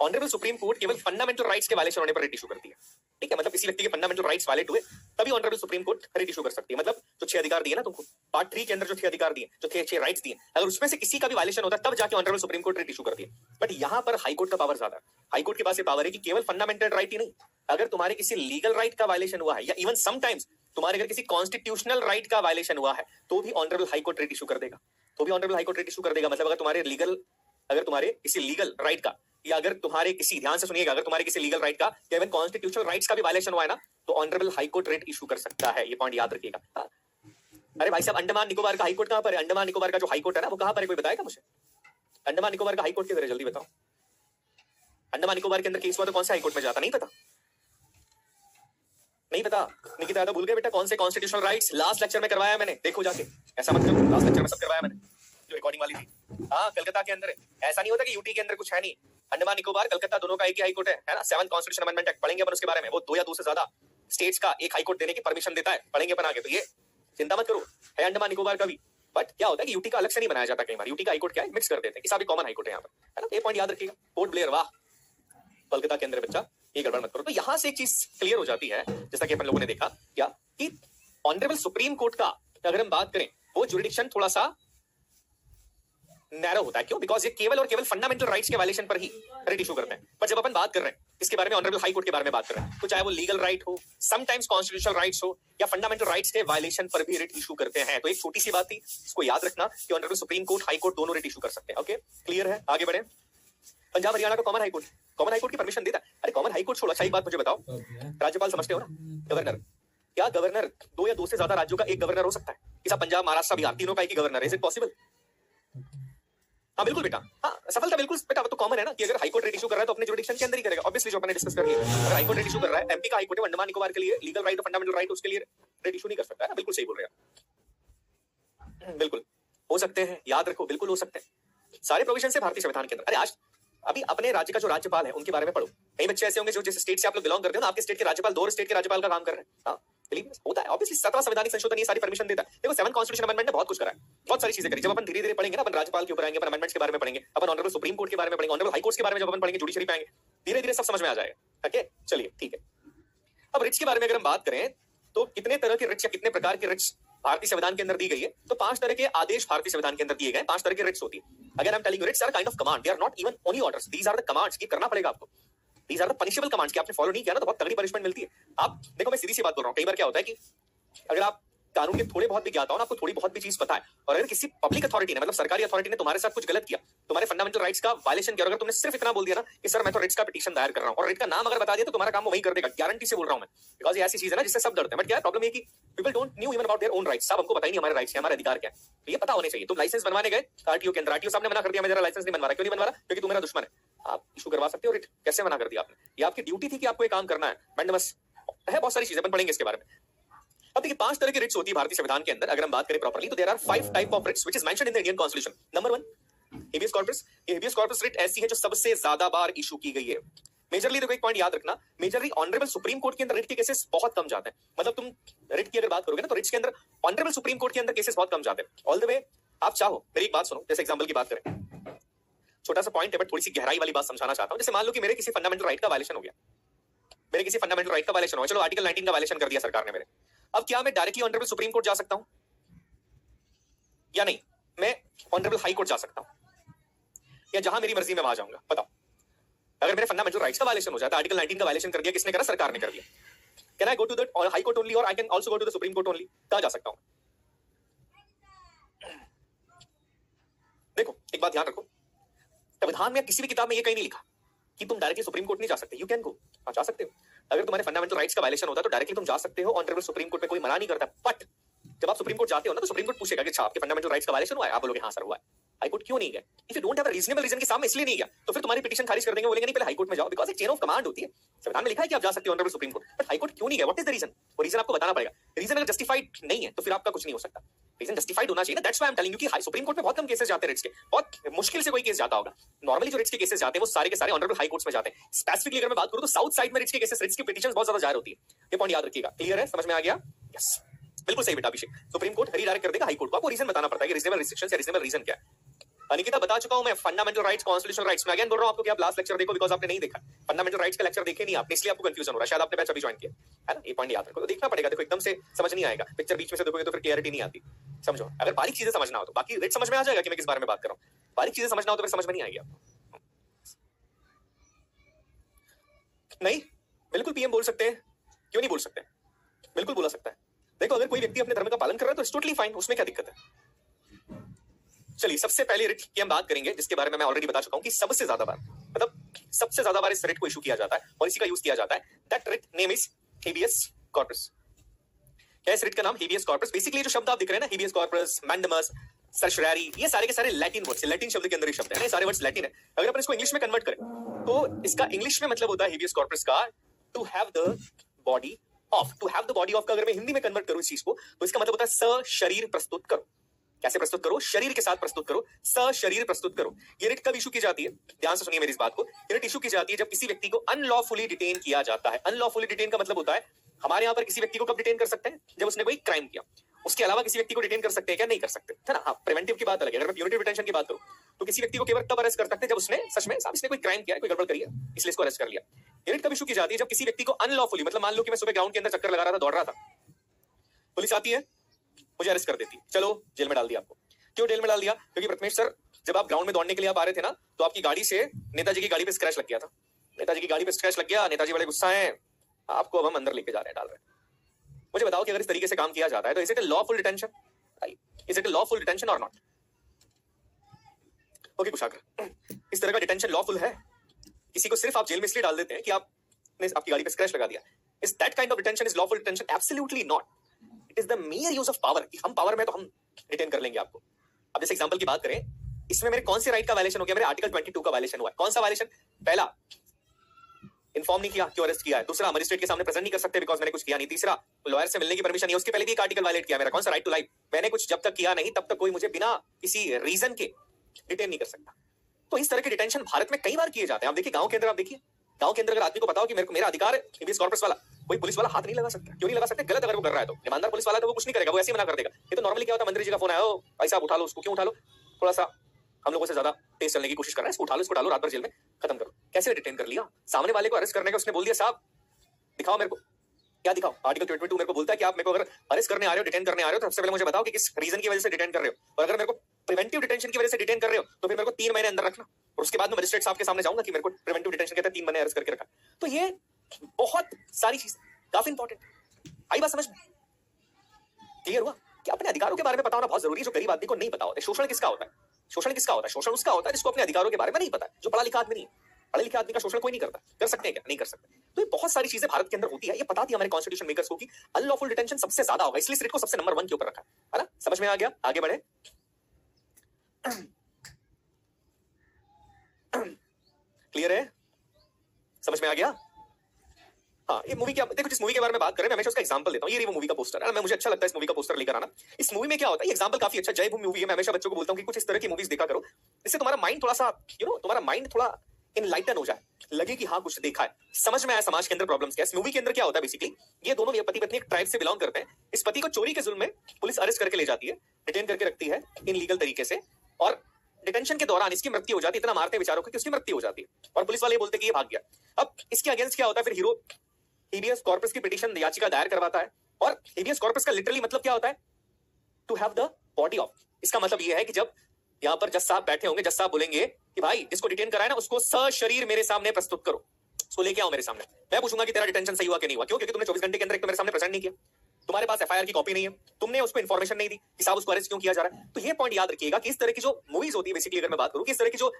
ऑनरेबल सुप्रीम कोर्ट केवल फंडामेंटल राइट्स के वायलेशन होने पर रिट इशू करती है। ठीक है, मतलब किसी व्यक्ति के फंडामेंटल राइट्स वायलेट हुए तभी honourable supreme court writ issue कर सकती है। मतलब जो 6 अधिकार दिए ना तुमको, पार्ट 3 के अंदर जो 6 अधिकार दिए, जो 6 राइट्स दिए, अगर उसमें से किसी का भी वायलेशन होता है तब जाके honourable supreme court writ issue करती है। बट यहां पर हाई कोर्ट का पावर ज्यादा है। हाई कोर्ट के पास ये पावर है कि केवल फंडामेंटल राइट ही नहीं, अगर तुम्हारे किसी लीगल राइट का वायलेशन हुआ है या इवन समटाइम्स तुम्हारे अगर किसी कॉन्स्टिट्यूशनल राइट का वायलेशन हुआ है तो भी honourable High court writ issue कर देगा। तो भी honourable High court writ issue कर देगा। मतलब अगर तुम्हारे किसी लीगल राइट का, या अगर तुम्हारे किसी, ध्यान से सुनिएगा, अगर तुम्हारे किसी लीगल राइट का या इवन कॉन्स्टिट्यूशनल राइट्स का भी वायलेशन हुआ है ना तो honourable High court writ issue कर सकता है। ये पॉइंट याद रखिएगा। अरे भाई साहब, अंडमान निकोबार का हाई कोर्ट कहां पर है? अंडमान निकोबार का जो हाई कोर्ट है ना वो कहां पर है, कोई बताएगा मुझे? अंडमान निकोबार का हाई कोर्ट किधर है, जल्दी बताओ। अंडमान निकोबार के अंदर केस हुआ तो कौन से हाई कोर्ट में जाता? नहीं पता, नहीं पता। निकिता यादव भूल गए बेटा कौन से कॉन्स्टिट्यूशनल राइट्स? लास्ट लेक्चर में करवाया मैंने, देखो जाके। ऐसा मत करो, लास्ट लेक्चर में सब करवाया मैंने, जो रिकॉर्डिंग वाली थी। हाँ, कलकत्ता के अंदर है। ऐसा नहीं होता कि यूटी के अंदर कुछ है नहीं। अंडमान निकोबार, कलकत्ता दोनों का एक ही हाई कोर्ट है ना? 7th कॉन्स्टिट्यूशन अमेंडमेंट एक्ट पढ़ेंगे अपन उसके बारे में। वो 2 या 2 से ज्यादा स्टेट्स का एक हाई कोर्ट देने की परमिशन देता है, पढ़ेंगे अपन आगे। तो ये चिंता मत करो, है अंडमान निकोबार का भी। बट क्या होता है कि यूटी का अलग से नहीं बनाया जाता। कई बार यूटी का हाई कोर्ट क्या है, मिक्स कर देते हैं कि साहब कॉमन हाई कोर्ट है यहाँ पर, है ना? ये पॉइंट याद रखिएगा। पोर्ट ब्लेयर, वाह, कलकत्ता के अंदर बच्चा, ये गड़बड़ मत करो। तो यहां से एक चीज क्लियर हो जाती है, जैसा कि अपन लोगों ने देखा क्या कि ऑनरेबल सुप्रीम कोर्ट का अगर हम बात करें वो जुरिडिक्शन थोड़ा सा नैरो होता है। क्यों? बिकॉज ये केवल और केवल फंडामेंटल राइट्स के वायलेशन पर ही रिट इशू करते हैं। पर जब अपन बात कर रहे हैं इसके बारे में, ऑनरेबल हाई कोर्ट के बारे में बात कर रहे हैं, तो चाहे वो लीगल राइट हो, समटाइम्स कॉन्स्टिट्यूशनल राइट्स हो, या फंडामेंटल राइट्स के वायलेशन पर भी रिट इशू करते हैं। तो एक छोटी सी बात थी, इसको याद रखना कि honourable supreme court, high court दोनों रिट इशू कर सकते हैं। ओके, क्लियर है? आगे बढ़े। पंजाब हरियाणा का common high court, common high court की परमिशन देता है। अरे कॉमन हाई कोर्ट छोड़ो, अच्छा एक बात मुझे बताओ, राज्यपाल समझते हो ना, गवर्नर, क्या गवर्नर 2 या 2 से ज्यादा राज्यों का एक गवर्नर हो सकता है? कि पंजाब, महाराष्ट्र, बिहार तीनों का एक ही गवर्नर है? Is it possible? हाँ बिल्कुल बेटा, हाँ सफलता बिल्कुल बेटा। तो कॉमन है ना कि अगर हाई कोर्ट रिट इशू कर रहा है तो अपने जुरिडिक्शन के अंदर ही करेगा। ऑब्वियसली जो अपने डिस्कस कर लिया, अगर हाई कोर्ट रिट इशू कर रहा है, एमपी का हाई कोर्ट है, अंडमान निकोबार के लिए लीगल राइट और फंडामेंटल राइट उसके लिए रिट इशू नहीं कर सकता है ना? बिल्कुल सही बोल रहे हैं। बिल्कुल हो सकते हैं, याद रखो, बिल्कुल हो सकते हैं सारे प्रोविजन से भारतीय संविधान के अंदर। अरे आज अभी अपने राज्य का जो राज्यपाल है उनके बारे में पढ़ो। कई बच्चे ऐसे होंगे जो जिस स्टेट से आप लोग बिलोंग करते हो ना, आपके स्टेट के राज्यपाल 2 स्टेट के राज्यपाल का काम कर रहे हैं। हाँ होता है, ऑब्वियसली 17वां संवैधानिक संशोधन ये सारी परमिशन देता है। देखो 7th कॉन्स्टिट्यूशन अमेंडमेंट ने बहुत कुछ करा है, बहुत सारी चीजें करी। जब अपन धीरे धीरे पढ़ेंगे ना, अपन राज्यपाल के ऊपर आएंगे, अपन अमेंडमेंट्स के बारे में पढ़ेंगे, अपन ऑनरेबल सुप्रीम कोर्ट के बारे में पढ़ेंगे, ऑनरेबल हाई कोर्ट के बारे में जब अपन पढ़ेंगे, जुडिशरी पे आएंगे, धीरे धीरे सब समझ में आ जाएगा। ओके चलिए ठीक है। अब रिट्स के बारे में अगर हम बात करें तो कितने तरह के रिट्स या कितने प्रकार के रिट्स भारतीय संविधान के अंदर दी गई है? तो 5 तरह के आदेश भारतीय संविधान के अंदर दिए गए, 5 तरह के रिट्स होती है। अगर हम telling writs are kind of command, they are not even only orders, these are the commands कि करना पड़ेगा आपको। These are the punishable commands कि आपने फॉलो नहीं किया ना तो बहुत तगड़ी पनिशमेंट मिलती है। आप देखो, मैं सीधी सी बात बोल रहा हूं, कई बार क्या होता है कि अगर आप कानून के थोड़े बहुत भी ज्ञाता हो ना, आपको थोड़ी बहुत भी चीज पता है, और अगर किसी पब्लिक अथॉरिटी ने, मतलब सरकारी अथॉरिटी ने तुम्हारे साथ कुछ गलत किया, तुम्हारे फंडामेंटल राइट्स का वायलेशन किया, अगर तुमने सिर्फ इतना बोल दिया ना कि सर मैं तो रिट्स का पिटीशन दायर कर रहा हूं, और रिट का नाम अगर बता दिया तो तुम्हारा काम वो वही कर देगा, गारंटी से बोल रहा हूं मैं। बिकॉज ये ऐसी चीज है ना जिससे सब डरते हैं। बट क्या है प्रॉब्लम, ये कि people don't new even about their own rights. सब हमको पता ही नहीं हमारे राइट्स हमारे अधिकार क्या है, तो ये पता होने चाहिए। तुम लाइसेंस बनवाने गए आरटीओ के अंदर, आरटीओ साहब ने मना कर दिया मैं जरा लाइसेंस नहीं बनवा रहा। क्यों नहीं बनवा रहा? क्योंकि तू मेरा दुश्मन है। आप इशू करवा सकते हो रिट। कैसे मना कर दिया आपने? ये आपकी ड्यूटी थी कि आपको ये काम करना है। मैंडमस है, बहुत सारी चीजें अपन पढ़ेंगे इसके बारे में। अब देखिए 5 तरह की रिट्स होती है भारतीय संविधान के अंदर। अगर हम बात करें प्रॉपर्ली तो there are 5 type of writs which is mentioned in the Indian constitution. Number 1 habeas corpus. ये हेबियस कॉर्पस रिट ऐसी है जो सबसे ज्यादा बार इशू की गई है। मेजरली देखो एक पॉइंट याद रखना, मेजरली ऑनरेबल सुप्रीम कोर्ट के अंदर रिट के केसेस बहुत कम जाते हैं। मतलब तुम रिट की अगर बात करोगे ना तो रिट्स के अंदर ऑनरेबल सुप्रीम कोर्ट के अंदर केसेस बहुत कम जाते हैं। ऑल द वे आप चाहो, मेरी एक बात सुनो, जैसे एग्जांपल की बात करें, छोटा सा पॉइंट है बट थोड़ी सी गहराई वाली बात समझाना चाहता हूं। जैसे मान लो कि मेरे किसी फंडामेंटल राइट का वायलेशन हो गया, मेरे किसी फंडामेंटल राइट का वायलेशन हो, चलो आर्टिकल 19 का वायलेशन कर दिया सरकार ने मेरे। अब क्या मैं डायरेक्टली ऑनरेबल सुप्रीम कोर्ट जा सकता हूं या नहीं? मैं ऑनरेबल हाई कोर्ट जा सकता हूं या जहां मेरी मर्जी में वहां जाऊंगा? बताओ, अगर मेरे फंडामेंटल राइट्स का वायलेशन हो जाता है, आर्टिकल 19 का वायलेशन कर दिया, किसने करा? सरकार ने कर दिया। Can I go to the High Court only और I can also go to the Supreme Court only? कहां जा सकता हूं? देखो एक बात ध्यान रखो, संविधान में किसी भी किताब में ये कहीं नहीं लिखा कि तुम डायरेक्टली सुप्रीम कोर्ट नहीं जा सकते। यू कैन गो, हाँ जा सकते हो। अगर तुम्हारे फंडामेंटल राइट्स का वायलेशन होता है तो डायरेक्टली तुम जा सकते हो, ऑनरेबल सुप्रीम कोर्ट में कोई मना नहीं करता। बट जब आप सुप्रीम कोर्ट जाते हो ना तो सुप्रीम कोर्ट पूछेगा कि अच्छा आपके फंडामेंटल राइट्स का वायलेशन हुआ है? आप बोलोगे हाँ सर हुआ है। हाई कोर्ट क्यों नहीं गए? If you don't have a reasonable reason के सामने इसलिए नहीं गया तो फिर तुम्हारी पिटीशन खारिज कर देंगे, बोलेंगे नहीं पहले हाई कोर्ट में जाओ, बिकॉज़ एक चेन ऑफ कमांड होती है। संविधान में लिखा है कि आप जा सकते हो honourable supreme court, but high court क्यों नहीं गया? What is the reason? वो रीजन आपको बताना पड़ेगा। रीजन अगर जस्टिफाइड नहीं है तो फिर आपका कुछ नहीं हो सकता। रीजन जस्टिफाइड होना चाहिए ना। That's why I am telling you कि हाई सुप्रीम कोर्ट में बहुत कम केसेस जाते हैं रिट्स के, बहुत मुश्किल से कोई केस जाता होगा। नॉर्मली जो रिट्स के केसेस जाते हैं वो सारे के सारे ऑनरेबल हाई कोर्ट्स में जाते हैं। स्पेसिफिकली अगर मैं बात करूं तो साउथ साइड में रिट्स के केसेस, रिट्स की पिटीशंस बहुत ज्यादा जाहिर होती है। ये पॉइंट याद रखिएगा। क्लियर है? समझ में आ गया? यस, बिल्कुल सही बेटा अभिषेक। सुप्रीम कोर्ट रीडायरेक्ट कर देगा हाई कोर्ट को। आपको रीजन बताना पड़ता है कि रीजनेबल रिस्ट्रिक्शंस या रीजनेबल रीजन क्या है। अनिकिता बता चुका हूं मैं, फंडामेंटल राइट्स, कॉन्स्टिट्यूशनल राइट्स में अगेन बोल रहा हूं आपको कि आप लास्ट लेक्चर देखो, बिकॉज़ आपने नहीं देखा फंडामेंटल राइट्स का लेक्चर, देखे नहीं आपने, इसलिए आपको कंफ्यूजन हो रहा है। शायद आपने बैच अभी ज्वाइन किया है ना। ये पॉइंट याद रखो, तो देखना पड़ेगा। देखो एकदम से समझ नहीं आएगा, पिक्चर बीच में से देखोगे तो फिर क्लियरिटी नहीं आती। समझो, अगर बारीक चीजें समझना हो तो बाकी रिट समझ में आ जाएगा कि मैं किस बारे में बात कर रहा हूं। बारीक चीजें समझना हो तो फिर समझ में नहीं आएगी आपको। नहीं, बिल्कुल पीएम बोल सकते हैं, क्यों नहीं बोल सकते? बिल्कुल बोला सकता है। देखो अगर कोई व्यक्ति अपने धर्म का पालन कर रहा है तो इट्स टोटली फाइन, उसमें क्या दिक्कत है? चलिए सबसे पहले रिट की हम बात करेंगे जिसके बारे में मैं ऑलरेडी बता चुका हूं कि सबसे ज्यादा बार, मतलब सबसे ज्यादा बार इस रिट को इशू किया जाता है और इसी का यूज किया जाता है। That writ name is habeas corpus. क्या इस रिट का नाम हेबियस कॉर्पस? बेसिकली जो शब्द आप दिख रहे हैं ना, हेबियस कॉर्पस, मैंडमस, सर्शरारी, ये सारे के सारे लैटिन वर्ड्स, लैटिन शब्द के अंदर ही शब्द है, ये सारे वर्ड्स लैटिन है। अगर अपन इसको इंग्लिश में कन्वर्ट करें तो इसका इंग्लिश में मतलब होता है हेबियस कॉर्पस का to have the body of. To have the body of का अगर मैं हिंदी में कन्वर्ट करूं इस चीज को तो इसका मतलब होता है सशरीर प्रस्तुत करो। कैसे प्रस्तुत करो? शरीर के साथ प्रस्तुत करो, सशरीर प्रस्तुत करो। ये रिट कब इशू की जाती है? ध्यान से सुनिए मेरी इस बात को। ये रिट इशू की जाती है जब किसी व्यक्ति को अनलॉफुली डिटेन किया जाता है। अनलॉफुली डिटेन का मतलब होता है, हमारे यहां पर किसी व्यक्ति को कब डिटेन कर सकते हैं? जब उसने कोई क्राइम किया। उसके अलावा किसी व्यक्ति को डिटेन कर सकते हैं क्या? नहीं कर सकते, है ना। हाँ, प्रिवेंटिव की बात अलग है। अगर मैं प्यूनिटिव डिटेंशन की बात करूं तो किसी व्यक्ति को केवल तब अरेस्ट कर सकते हैं जब उसने सच में साहब इसने कोई क्राइम किया है, कोई गड़बड़ करी है, इसलिए इसको अरेस्ट कर लिया। ये रिट कब इशू की जाती है? जब किसी व्यक्ति को अनलॉफुली, मतलब मान लो कि मैं सुबह ग्राउंड के अंदर चक्कर लगा रहा था, दौड़ रहा था, पुलिस आती है, मुझे अरेस्ट कर देती है, चलो जेल में डाल दिया आपको। क्यों जेल में डाल दिया? क्योंकि प्रथमेश सर जब आप ग्राउंड में दौड़ने के लिए आप आ रहे थे ना तो आपकी गाड़ी से नेताजी की गाड़ी पे स्क्रैच लग गया था। नेताजी की गाड़ी पे स्क्रैच लग गया, नेताजी बड़े गुस्सा हैं, आपको अब हम अंदर लेके जा रहे हैं, डाल रहे हैं। मुझे बताओ कि अगर इस तरीके से काम किया जाता है तो is it a lawful detention? Is it a lawful detention और नॉट? ओके कुशाग्र, इस तरह का डिटेंशन लॉफुल है? किसी को सिर्फ आप जेल में इसलिए डाल देते हैं कि आपने आपकी गाड़ी पे स्क्रैच लगा दिया। Is that kind of detention is lawful detention? Absolutely not. It is the mayor use of power कि हम पावर में तो हम डिटेन कर लेंगे आपको। अब जैसे एग्जांपल की बात करें, इसमें मेरे कौन से राइट का वायलेशन हो गया? मेरे आर्टिकल 22 का वायलेशन हुआ है। कौन सा वायलेशन? पहला, इन्फॉर्म नहीं किया, क्यों अरेस्ट किया है। दूसरा, मजिस्ट्रेट के सामने प्रेजेंट नहीं कर सकते बिकॉज मैंने कुछ किया नहीं। तीसरा, लॉयर से मिलने की परमिशन नहीं, उसके पहले भी एक आर्टिकल वायलेट किया मेरा। कौन सा? Right to life. मैंने कुछ जब तक किया नहीं तब तक कोई मुझे बिना किसी रीजन के डिटेन नहीं कर सकता। तो इस तरह के डिटेंशन भारत में कई बार किए जाते हैं। आप देखिए गांव के अंदर, आप देखिए गांव के अंदर अगर आदमी को बताओ कि मेरे को मेरा अधिकार है, हेबियस कॉर्पस वाला, कोई पुलिस वाला हाथ नहीं लगा सकता। क्यों नहीं लगा सकते? गलत अगर वो कर रहा है तो। ईमानदार पुलिस वाला तो वो कुछ नहीं करेगा, वो ऐसे ही मना कर देगा। ये तो नॉर्मली क्या होता है, मंत्री जी का फोन आया हो, भाई साहब उठा लो उसको। क्यों उठा लो? थोड़ा सा हम लोगों से ज्यादा तेज चलने की कोशिश कर रहा है, इसको उठा लो, रात भर जेल में खत्म करो। कैसे डिटेन कर लिया? सामने वाले को अरेस्ट करने का उसने बोल दिया, साहब दिखाओ मेरे को, क्या दिखाओ? आर्टिकल 22 मेरे को बोलता है कि आप मेरे को अगर अरेस्ट करने आ रहे हो, डिटेन करने आ रहे हो तो सबसे पहले मुझे बताओ कि किस रीजन की वजह से डिटेन कर रहे हो। और अगर मेरे को प्रिवेंटिव डिटेंशन की वजह से डिटेन कर रहे हो तो फिर मेरे को 3 महीने अंदर रखना, और उसके बाद मैं मजिस्ट्रेट साहब के सामने जाऊंगा कि मेरे को प्रिवेंटिव डिटेंशन कहते हैं 3 महीने अरेस्ट करके रखा। तो ये बहुत सारी चीज काफी इंपॉर्टेंट। आई बात समझ में? क्लियर हुआ कि अपने अधिकारों के बारे में पता होना बहुत जरूरी है, जो गरीब आदमी को नहीं पता होता है। शोषण किसका होता है? शोषण किसका होता है? शोषण उसका होता है जिसको अपने अधिकारों के बारे में नहीं पता है, जो पढ़ा लिखा आदमी नहीं है। पढ़े लिखे आदमी का शोषण कोई नहीं करता। कर सकते हैं क्या? नहीं कर सकते। तो ये बहुत सारी चीजें भारत के अंदर होती है। ये पता थी हमारे कॉन्स्टिट्यूशन मेकर्स को कि अनलॉफुल डिटेंशन सबसे ज्यादा होगा, इसलिए इस रिट को सबसे नंबर 1 के ऊपर रखा है ना। समझ में आ गया? आगे बढ़े। क्लियर है? समझ में आ गया? हाँ, ये मूवी क्या, देखो जिस मूवी के बारे में बात करें मैं हमेशा उसका एग्जांपल देता हूँ। ये रही वो मूवी का पोस्टर है, मैं मुझे अच्छा लगता है इस मूवी का पोस्टर लेकर आना। इस मूवी में क्या होता है, ये एग्जांपल काफी अच्छा, जय भूमि मूवी है। मैं हमेशा बच्चों को बोलता हूँ कि कुछ इस तरह की मूवीज देखा करो, इससे तुम्हारा माइंड थोड़ा सा तुम्हारा माइंड थोड़ा इनलाइटन हो जाए, लगे कि हाँ कुछ देखा है, समझ में आया समाज के अंदर प्रॉब्लम्स क्या है। इस मूवी के अंदर क्या होता है बेसिकली, ये दोनों पति पत्नी एक ट्राइब से बिलोंग करते हैं। इस पति को चोरी के जुल्म में पुलिस अरेस्ट करके ले जाती है, डिटेन करके रखती है इनलीगल तरीके से, और डिटेंशन के दौरान इसकी मृत्यु हो जाती है। इतना मारते बेचारों को कि उसकी मृत्यु हो जाती है, और पुलिस वाले बोलते हैं कि ये भाग गया। अब इसके अगेंस्ट क्या होता है, फिर हीरो हेबियस कॉर्पस की पिटीशन याचिका दायर करवाता है। और हेबियस कॉर्पस का लिटरली मतलब क्या होता है, to have the body of. इसका मतलब यह है कि जब यहां पर जज साहब बैठे होंगे, जज साहब बोलेंगे कि भाई जिसको डिटेन कराया ना उसको सशरीर मेरे सामने प्रस्तुत करो, उसको लेके आओ मेरे सामने। मैं पूछूंगा कि तेरा डिटेंशन सही हुआ कि नहीं हुआ। क्यों? क्योंकि तुमने 24 घंटे के अंदर एक तो मेरे सामने प्रेजेंट नहीं किया, तुम्हारे पास एफआईआर की कॉपी नहीं है, तुमने उसको इन्फॉर्मेशन नहीं दी कि साहब उसको अरेस्ट क्यों किया जा रहा है। तो ये पॉइंट याद रखिएगा कि इस तरह की जो मूवीज होती है, बेसिकली अगर मैं बात करूं कि इस तरह की जो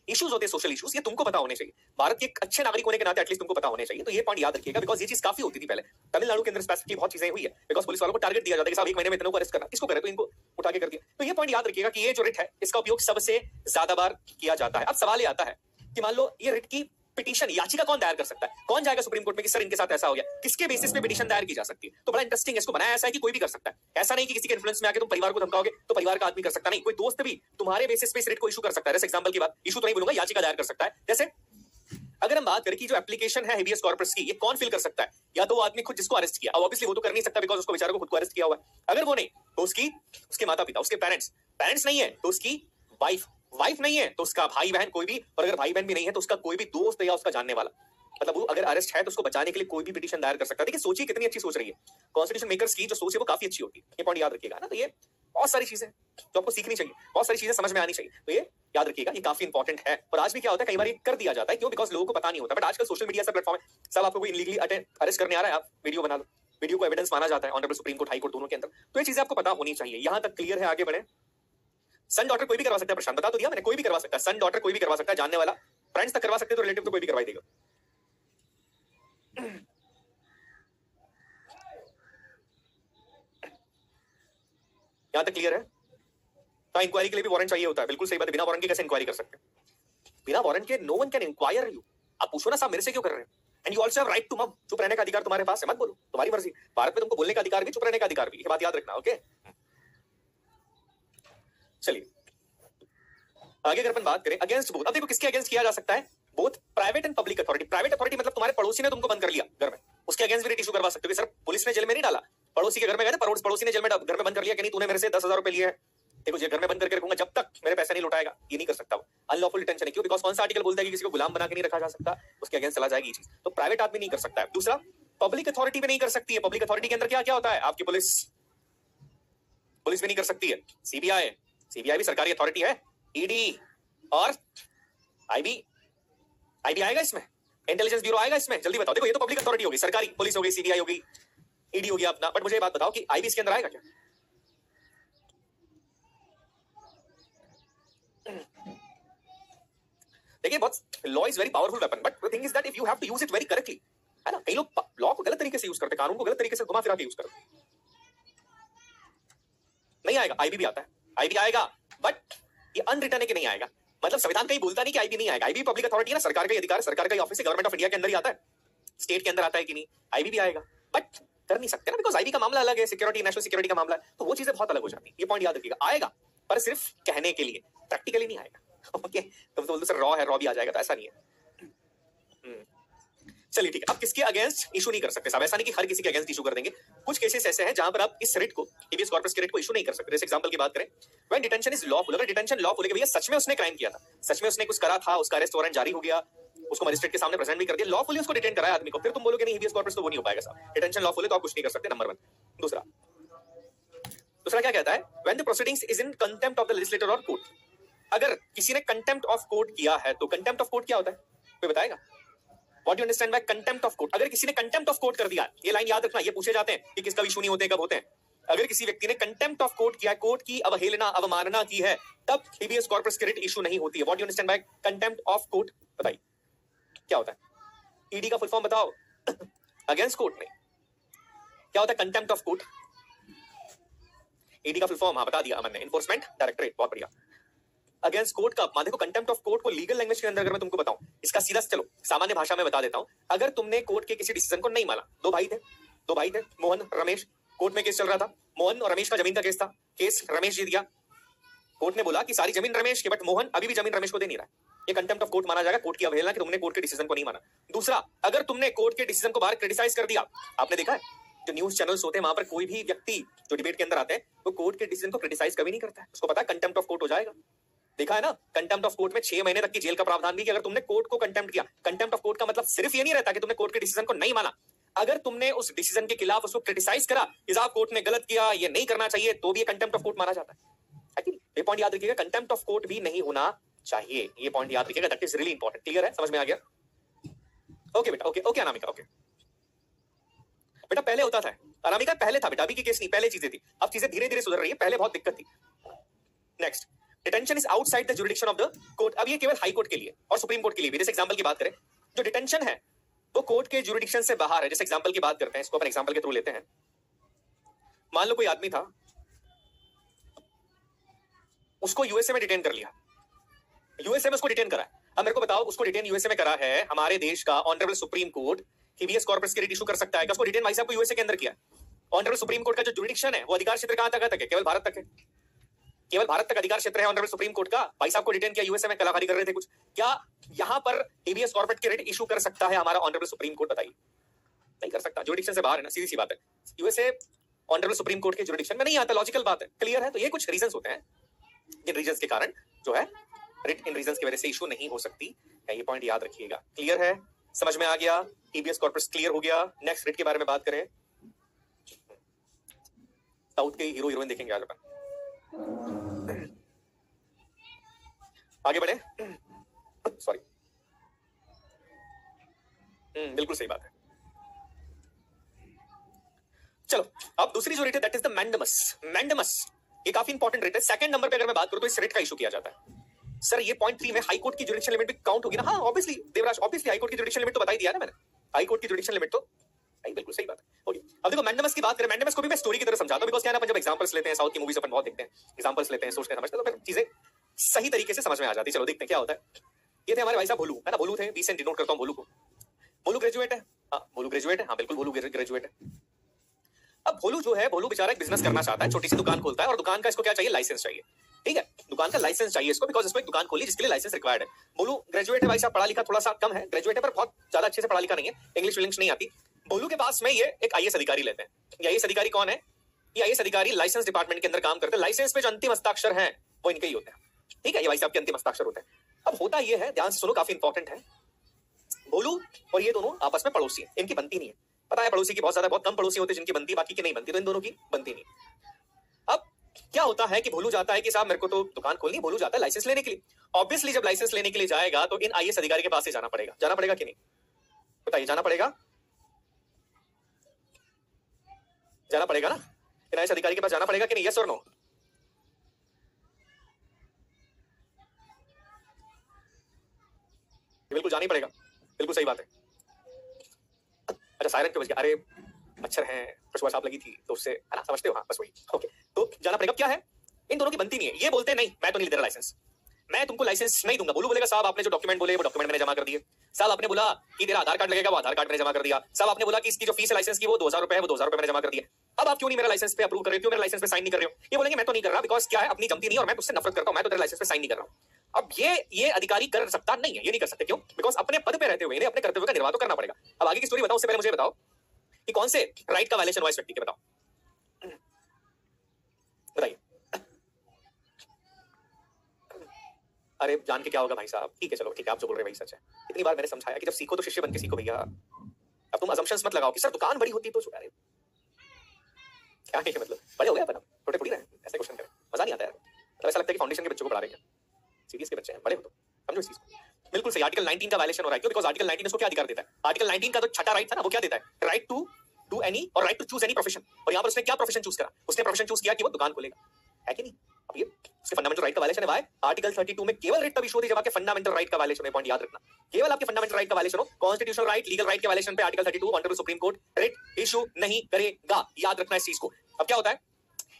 इश्यूज होते हैं, सोशल इश्यूज, ये तुमको पता होने चाहिए। भारत के एक अच्छे नागरिक होने के नाते एटलीस्ट तुमको पता होने चाहिए। तो ये पॉइंट याद रखिएगा, बिकॉज ये चीज काफी होती थी पहले तमिलनाडु के अंदर, स्पेसिफिकली बहुत चीजें हुई है, बिकॉज पुलिस वालों को टारगेट दिया जाता है कि साहब 1 महीने में इतनों को अरेस्ट करना, किसको करे तो इनको उठा के कर दिया। तो ये पॉइंट याद रखिएगा कि ये जो रिट है इसका उपयोग सबसे ज्यादा बार किया जाता है। अब सवाल ये आता है कि मान लो ये रिट की पिटीशन याचिका कौन दायर कर सकता है, कौन जाएगा सुप्रीम कोर्ट में कि सर इनके साथ ऐसा हो गया, किसके बेसिस पे पिटीशन दायर की जा सकती है। तो बड़ा इंटरेस्टिंग है, इसको बनाया ऐसा है कि कोई भी कर सकता है। ऐसा नहीं कि किसी के इन्फ्लुएंस में आके तुम परिवार को धमकाओगे तो परिवार का आदमी कर सकता नहीं, कोई दोस्त भी तुम्हारे बेसिस पे इस रिट को इशू कर सकता है। जैसे एग्जांपल की बात, इशू तो नहीं बोलूंगा, याचिका दायर कर सकता है। जैसे अगर हम बात करें कि जो एप्लीकेशन है हेबियस कॉर्पस की, ये कौन फिल कर सकता है, या तो वो आदमी खुद जिसको अरेस्ट किया, अब ऑब्वियसली वो तो कर नहीं सकता बिकॉज उसको बेचारे को खुद को अरेस्ट किया हुआ है। अगर वो नहीं तो उसके माता पिता, उसके पेरेंट्स नहीं है तो उसकी वाइफ नहीं है तो उसका भाई बहन, कोई भी, और अगर भाई बहन भी नहीं है तो उसका कोई भी दोस्त या उसका जानने वाला। मतलब वो अगर अरेस्ट है तो उसको बचाने के लिए कोई भी पिटीशन दायर कर सकता है। देखिए सोचिए कितनी अच्छी सोच रही है कॉन्स्टिट्यूशन मेकर्स की, जो सोच है वो काफी अच्छी होती है। ये पॉइंट याद रखिएगा ना। तो ये बहुत सारी चीजें जो आपको सीखनी चाहिए, बहुत सारी चीजें समझ में आनी चाहिए, तो ये याद रखिएगा, ये काफी इंपॉर्टेंट है। और आज भी क्या होता है, कई बार ये कर दिया जाता है, क्यों? बिकॉज लोगों को पता नहीं होता। बट आजकल सोशल मीडिया ऐसा प्लेटफॉर्म है, सब आपको कोई इलीगली अरेस्ट करने आ रहा है, आप वीडियो बना लो, वीडियो को एविडेंस माना जाता है honourable supreme court, high court दोनों के अंदर। तो ये चीजें आपको पता होनी चाहिए। यहां तक क्लियर है? आगे बढ़े। सन डॉटर कोई भी करवा सकता है, प्रशांत बता तो दिया मैंने, कोई भी करवा सकता है। सन डॉटर कोई भी करवा सकता है, जानने वाला, फ्रेंड्स तक करवा सकते हैं, तो रिलेटिव तो कोई भी करवाई देगा। यहां तक क्लियर है? तो इंक्वायरी के लिए भी वारंट चाहिए होता है, बिल्कुल सही बात है। बिना वारंट के कैसे इंक्वायरी कर सकते हैं? बिना वारंट के no one can inquire you. आप पूछो ना साहब मेरे से क्यों कर रहे हैं, and you also have right to mum. चुप रहने का अधिकार तुम्हारे पास है, मत बोलो, तुम्हारी मर्जी। भारत में तुमको बोलने का अधिकार भी, चुप रहने का अधिकार भी, ये बात याद रखना। ओके, चलिए आगे अगर अपन बात करें अगेंस्ट बोथ। अब देखो किसके अगेंस्ट किया जा सकता है, both private and public authority. Private authority मतलब तुम्हारे पड़ोसी ने तुमको बंद कर लिया घर में, उसके अगेंस्ट भी रिट इशू करवा सकते हो। सर पुलिस ने जेल में नहीं डाला, पड़ोसी के घर में गए, पड़ोसी ने जेल में घर में बंद कर लिया कि नहीं तूने मेरे से 10,000 रुपए लिए हैं, देखो जेल घर में बंद करके रखूंगा जब तक मेरे पैसे नहीं लौटाएगा। ये नहीं कर सकता वो, अनलॉफुल डिटेंशन है। क्यों? बिकॉज कौन सा आर्टिकल बोलता है कि किसी को गुलाम बना के नहीं रखा जा सकता, उसके अगेंस्ट चला जाएगी चीज। तो प्राइवेट आदमी नहीं कर सकता है। दूसरा, पब्लिक अथॉरिटी भी नहीं कर सकती है। पब्लिक अथॉरिटी के अंदर क्या क्या होता है, आपकी पुलिस भी नहीं कर सकती है, सीबीआई भी सरकारी अथॉरिटी है, ईडी और आईबी आएगा इसमें, इंटेलिजेंस ब्यूरो आएगा इसमें। जल्दी बताओ, देखो ये तो पब्लिक अथॉरिटी होगी, सरकारी, पुलिस हो गई, सीबीआई होगी, ईडी हो गया अपना। बट मुझे ये बात बताओ कि आईबी इसके अंदर आएगा क्या? देखिए बहुत law is very powerful weapon, but the thing is that if you have to use it very correctly, है ना। कई लोग लॉ को गलत तरीके से यूज करते हैं, कानून को गलत तरीके से घुमा फिरा के यूज करते हैं। नहीं आएगा, आईबी भी आता है, आईबी आएगा, बट ये अनरिटन है कि नहीं आएगा। मतलब संविधान कहीं बोलता नहीं कि आईबी नहीं आएगा। आईबी पब्लिक अथॉरिटी है ना, सरकार का अधिकार, सरकार का ऑफिस है, गवर्नमेंट ऑफ इंडिया के अंदर ही आता है, स्टेट के अंदर आता है कि नहीं, आईबी भी आएगा, बट कर नहीं सकते ना, बिकॉज आईबी का मामला अलग है, सिक्योरिटी, नेशनल सिक्योरिटी का मामला है, तो वो चीजें बहुत अलग हो जाती है। ये पॉइंट याद रखिएगा, आएगा पर सिर्फ कहने के लिए, प्रैक्टिकली नहीं आएगा। ओके, तुम तो बोलते सर रॉ है, रॉ भी आ जाएगा, तो ऐसा नहीं है। चलिए ठीक है। अब किसके अगेंस्ट इशू नहीं कर सकते साहब, ऐसा नहीं कि हर किसी के अगेंस्ट इशू कर देंगे। कुछ केसेस ऐसे हैं जहां पर आप इस रिट को, हेबियस कॉर्पस के रिट को इशू नहीं कर सकते। जैसे एग्जांपल की बात करें, व्हेन डिटेंशन इज लॉफुल, अगर डिटेंशन लॉफुल है कि भैया सच में उसने क्राइम किया था, सच में उसने कुछ करा था, उसका अरेस्ट वारंट जारी हो गया, उसको मजिस्ट्रेट के सामने प्रेजेंट भी कर दिया, लॉफुली उसको डिटेन कराया आदमी को, फिर तुम बोलोगे नहीं हेबियस कॉर्पस तो वो नहीं हो पाएगा साहब, डिटेंशन लॉफुल है तो आप कुछ नहीं कर सकते, नंबर 1। दूसरा क्या कहता है, when the proceedings is in contempt of the legislator और कोर्ट। अगर किसी ने कंटेम्प्ट ऑफ कोर्ट किया है तो कंटेम्प्ट ऑफ कोर्ट क्या होता है, कोई बताएगा? What do you understand by contempt of court? अगर किसी ने contempt of court कर दिया, ये लाइन याद रखना, ये पूछे जाते हैं कि किसका इशू नहीं होते, कब होते हैं। अगर किसी व्यक्ति ने contempt of court किया, कोर्ट की अवहेलना, अवमानना की है, तब habeas corpus की रिट इशू नहीं होती है। What do you understand by contempt of court? बताइए क्या होता है? ईडी का फुल फॉर्म बताओ। अगेंस्ट कोर्ट नहीं, क्या होता है contempt of court? ईडी का फुल फॉर्म हाँ बता दिया अमन ने, इन्फोर्समेंट डायरेक्टरेट। बहुत बढ़िया। अगेंस्ट कोर्ट का अपमान। देखो कंटेम्प्ट ऑफ कोर्ट को लीगल लैंग्वेज के अंदर अगर मैं तुमको बताऊं, इसका सीधा चलो सामान्य भाषा में बता देता हूं। अगर तुमने कोर्ट के किसी डिसीजन को नहीं माना, दो भाई थे मोहन रमेश, कोर्ट में केस चल रहा था, मोहन और रमेश का जमीन का केस था, केस रमेश जीत गया, कोर्ट ने बोला कि सारी जमीन रमेश की, बट मोहन अभी भी जमीन रमेश को दे नहीं रहा है। ये कंटेम्प्ट ऑफ कोर्ट माना जाएगा, कोर्ट की अवहेलना कि तुमने कोर्ट के डिसीजन को नहीं माना। दूसरा, अगर तुमने कोर्ट के डिसीजन को बाहर क्रिटिसाइज कर दिया, आपने देखा है जो न्यूज चैनल्स होते हैं वहां पर कोई भी व्यक्ति जो डिबेट के अंदर आते हैं वो कोर्ट के डिसीजन को क्रिटिसाइज कभी नहीं करता है, उसको पता है कंटेम्प्ट ऑफ कोर्ट हो जाएगा। देखा है ना, कंटेम्प्ट ऑफ कोर्ट में 6 महीने तक की जेल का प्रावधान भी कि अगर तुमने कोर्ट को कंटेम्प्ट किया। कंटेम्प्ट ऑफ कोर्ट का मतलब सिर्फ ये नहीं रहता कि तुमने कोर्ट के डिसीजन को नहीं माना, अगर तुमने उस डिसीजन के खिलाफ उसको क्रिटिसाइज करा कि साहब कोर्ट ने गलत किया, ये नहीं करना चाहिए, तो भी ये कंटेम्प्ट ऑफ कोर्ट माना जाता है। ये पॉइंट याद रखिएगा, कंटेम्प्ट ऑफ कोर्ट भी नहीं होना चाहिए, ये पॉइंट याद रखिएगा, that is really important. Clear है, समझ में आ गया? ओके बेटा, ओके अनामिका, ओके बेटा। पहले होता था अनामिका, पहले था बेटा, अभी की केस नहीं, पहले चीजें थी, अब चीजें धीरे धीरे सुधर रही है, पहले बहुत दिक्कत थी। Next, detention is outside the jurisdiction of the court. अब ये केवल हाई कोर्ट के लिए और सुप्रीम कोर्ट के लिए भी। जैसे एग्जांपल की बात करें, जो डिटेंशन है वो कोर्ट के जुरिडिक्शन से बाहर है। जैसे एग्जांपल की बात करते हैं, इसको अपन एग्जांपल के थ्रू लेते हैं। मान लो कोई आदमी था, उसको यूएसए में डिटेन कर लिया, यूएसए में उसको डिटेन करा। अब मेरे को बताओ, उसको डिटेन यूएसए में करा है हमारे देश का honourable supreme court, habeas corpus की रिट इशू कर सकता है, उसको डिटेन भाई साहब को यूएसए के अंदर किया। ऑनरेबल सुप्रीम कोर्ट का जो जुरिडिक्शन है वो अधिकार क्षेत्र कहां तक है? केवल भारत तक है, केवल भारत तक अधिकार क्षेत्र है ऑनरेबल सुप्रीम कोर्ट का। भाई साहब को डिटेन किया यूएसए में, कलाकारी कर रहे थे कुछ, क्या यहां पर हिबियस कॉर्पस की रिट इशू कर सकता है हमारा ऑनरेबल सुप्रीम कोर्ट? बताइए, नहीं कर सकता, जुरिडिक्शन से बाहर है ना, सीधी सी बात है। यूएसए ऑनरेबल सुप्रीम कोर्ट के जुरिडिक्शन में नहीं आता, लॉजिकल बात है। क्लियर है? तो ये कुछ रीजंस होते हैं जिन रीजंस के कारण जो है रिट इन रीजंस की वजह से इशू नहीं हो सकती है, ये पॉइंट याद रखिएगा। क्लियर है, समझ में आ गया? हिबियस कॉर्पस क्लियर हो गया। नेक्स्ट रिट के बारे में बात करें, साउथ के हीरो हीरोइन देखेंगे आज अपन। आगे बढ़े, सॉरी, बिल्कुल सही बात है। चलो, अब दूसरी जो रिट है that is the mandamus. Mandamus ये काफी इंपॉर्टेंट रिट है। सेकंड नंबर पे अगर मैं बात करूं तो इस रिट का इशू किया जाता है। सर ये पॉइंट 3 में हाई कोर्ट की जुडिक्शियल लिमिट भी काउंट होगी ना? हाँ obviously Devraj, obviously high court की जुडिक्शियल लिमिट तो बताई दिया ना मैंने, हाई कोर्ट की जुडिक्शियल लिमिट तो बिल्कुल सही बात है। ओके, अब देखो मैंडमस की बात करें, मैंडमस को भी मैं स्टोरी की तरह समझाता हूं, बिकॉज़ क्या है ना, अपन जब एग्जांपल्स लेते हैं, साउथ की मूवीज अपन बहुत देखते हैं, एग्जांपल्स लेते हैं, सोचते हैं, समझते हैं, तो फिर चीजें सही तरीके से समझ में आ जाती है। चलो देखते हैं क्या होता है। ये थे हमारे भाई साहब भोलू, है ना, भोलू थे, 20 से डिनोट करता हूं भोलू को। भोलू ग्रेजुएट है, हाँ भोलू ग्रेजुएट है, हाँ बिल्कुल भोलू ग्रेजुएट है। अब भोलू जो है, भोलू बेचारा एक बिजनेस करना चाहता है, छोटी सी दुकान खोलता है, और दुकान का इसको क्या चाहिए? लाइसेंस चाहिए। ठीक है, दुकान का लाइसेंस चाहिए इसको, बिकॉज इसको एक दुकान खोली जिसके लिए लाइसेंस रिक्वायर्ड है। भोलू ग्रेजुएट है भाई साहब, पढ़ा लिखा थोड़ा सा कम है, ग्रेजुएट है पर बहुत ज्यादा अच्छे से पढ़ा लिखा नहीं है, इंग्लिश विंग्लिश नहीं आती। भोलू के पास में ये एक आईएएस अधिकारी लेते हैं। ये आईएएस अधिकारी कौन है? ये आईएएस अधिकारी लाइसेंस डिपार्टमेंट के अंदर काम करते हैं। लाइसेंस पे जो अंतिम हस्ताक्षर हैं वो इनके ही होते हैं। ठीक है, ये भाई साहब के अंतिम हस्ताक्षर होते हैं। अब होता ये है, ध्यान से सुनो, काफी इंपॉर्टेंट है, भोलू और ये दोनों आपस में पड़ोसी हैं, इनकी बनती नहीं है। पता है पड़ोसी की बहुत कम पड़ोसी होते हैं जिनकी बनती, बाकी की नहीं बनती, तो इन दोनों की बनती नहीं। अब क्या होता है कि भोलू जाता है कि साहब मेरे को तो दुकान खोलनी है, भोलू जाता है लाइसेंस लेने के लिए। ऑब्वियसली जब लाइसेंस लेने के लिए जाएगा तो इन आईएएस अधिकारी के पास से जाना पड़ेगा। जाना पड़ेगा कि नहीं? बताइए, जाना पड़ेगा? जाना पड़ेगा ना, इन आईएएस अधिकारी के पास जाना पड़ेगा कि नहीं? यस और नो? बिल्कुल जाना ही पड़ेगा, बिल्कुल सही बात है। अच्छा सायरन क्यों बज गया? अरे मच्छर हैं, खुशबू साहब लगी थी तो उससे, है ना, समझते हो? हाँ बस वही। ओके, तो जाना पड़ेगा। क्या है, इन दोनों की बनती नहीं है। ये बोलते हैं नहीं मैं तो नहीं दे रहा लाइसेंस, मैं तुमको लाइसेंस नहीं दूंगा। भोलू बोलेगा साहब आपने जो डॉक्यूमेंट बोले वो डॉक्यूमेंट मैंने जमा कर दिए। साहब आपने बोला कि तेरा आधार कार्ड लगेगा, वो आधार कार्ड मैंने जमा कर दिया। साहब आपने बोला कि इसकी जो फीस है लाइसेंस की वो 2000 रुपए है, वो 2000 रुपए मैंने जमा कर दिया। अब आप क्यों नहीं मेरा लाइसेंस पे अप्रूव कर रहे हो? क्यों मेरा लाइसेंस पे साइन नहीं कर रहे हो? ये बोलेंगे मैं तो नहीं कर रहा, बिकॉज क्या है, अपनी जमती नहीं और मैं तुझसे नफरत करता हूं, मैं तो तेरे लाइसेंस पे साइन नहीं कर रहा हूं। अब ये अधिकारी कर सकता नहीं है, ये नहीं कर सकते। क्यों? बिकॉज अपने पद पे रहते हुए इन्हें अपने कर्तव्य का निर्वाह तो करना पड़ेगा। अब आगे की स्टोरी बताओ, उससे पहले मुझे बताओ कि कौन से राइट का वायलेशन हुआ इस व्यक्ति के, बताओ बताइए। अरे जान के क्या होगा भाई साहब? ठीक है चलो ठीक है, आप जो बोल रहे हैं वही सच है। इतनी बार मैंने समझाया कि जब सीखो तो शिष्य बन के सीखो भैया। अब तुम असम्पशंस मत लगाओ कि सर दुकान बड़ी होती तो अरे क्या है मतलब, बड़े हो गए अपन, छोटे थोड़ी रहे, ऐसे क्वेश्चन करें, मजा नहीं आता यार। मतलब ऐसा लगता है कि फाउंडेशन के बच्चों को पढ़ा रहे हैं, सीरीज के बच्चे हैं, बड़े हो तो समझो इस चीज को। बिल्कुल सही, आर्टिकल 19 का वायलेशन हो रहा है। क्यों? बिकॉज आर्टिकल 19 इसको क्या अधिकार देता है? आर्टिकल 19 का जो छठा राइट था ना, वो क्या देता है? राइट टू डू एनी और right to choose any profession. और यहाँ पर उसने क्या प्रोफेशन चूज करा? उसने प्रोफेशन चूज किया कि वो दुकान खोलेगा, है कि नहीं? अब ये उसके फंडामेंटल राइट का वायलेशन है। आर्टिकल 32 में केवल रिट तब इशू होती है जब आपके फंडामेंटल राइट का वायलेशन है। पॉइंट याद रखना, केवल आपके फंडामेंटल राइट का वायलेशन हो, कॉन्स्टिट्यूशनल राइट, लीगल राइट के वायलेशन पे article 32 honourable supreme court writ issue नहीं करेगा। याद रखना इस चीज को। अब क्या होता है,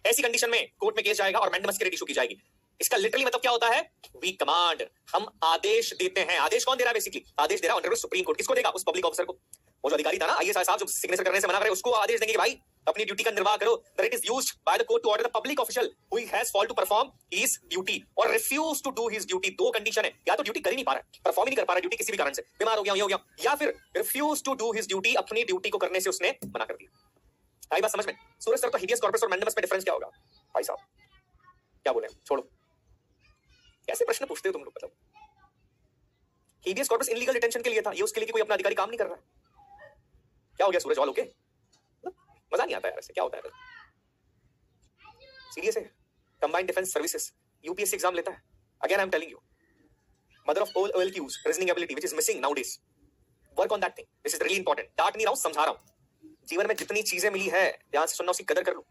ऐसी कंडीशन में कोर्ट में केस जाएगा और मैंडमस की रिट इशू की जाएगी। इसका लिटरली मतलब क्या होता है? वी कमांड, हम आदेश देते हैं। आदेश कौन दे रहा है? बेसिकली आदेश दे रहा है ऑनरेबल सुप्रीम कोर्ट। किसको देगा? उस पब्लिक ऑफिसर को। वो जो अधिकारी था ना आईएएस साहब जो सिग्नेचर करने से मना करे, उसको आदेश देंगे कि भाई अपनी ड्यूटी का निर्वाह करो। That it is used by the court to order the public official who has failed to perform his duty और refuse to do his duty. दो कंडीशन है, या तो ड्यूटी कर ही नहीं पा रहा है, परफॉर्म ही नहीं कर पा रहा ड्यूटी किसी भी कारण से, बीमार हो गया, ये हो गया, या फिर refuse to do his duty, अपनी ड्यूटी को करने से उसने मना कर दिया। आई बात समझ में? सूरज सर, तो हिडियस कॉर्पस और मैंडेमस में डिफरेंस क्या होगा? भाई साहब क्या बोले, छोड़ो, कैसे प्रश्न पूछते हो तुम लोग? मतलब हिडियस कॉर्पस इनलीगल डिटेंशन के लिए था, ये उसके लिए कोई अपना अधिकारी काम नहीं कर रहा है। क्या हो गया सूरज? All okay? मजा नहीं आता यार, ऐसे क्या होता है? सीरियस है। Combined defence services UPSC exam लेता है। Again I am telling you, mother of all OLQs, reasoning ability which is missing nowadays. Work on that thing, this is really important. डांट नहीं रहा हूं, समझा रहा हूं। जीवन में जितनी चीजें मिली है, ध्यान से सुनना, उसकी कदर कर लो,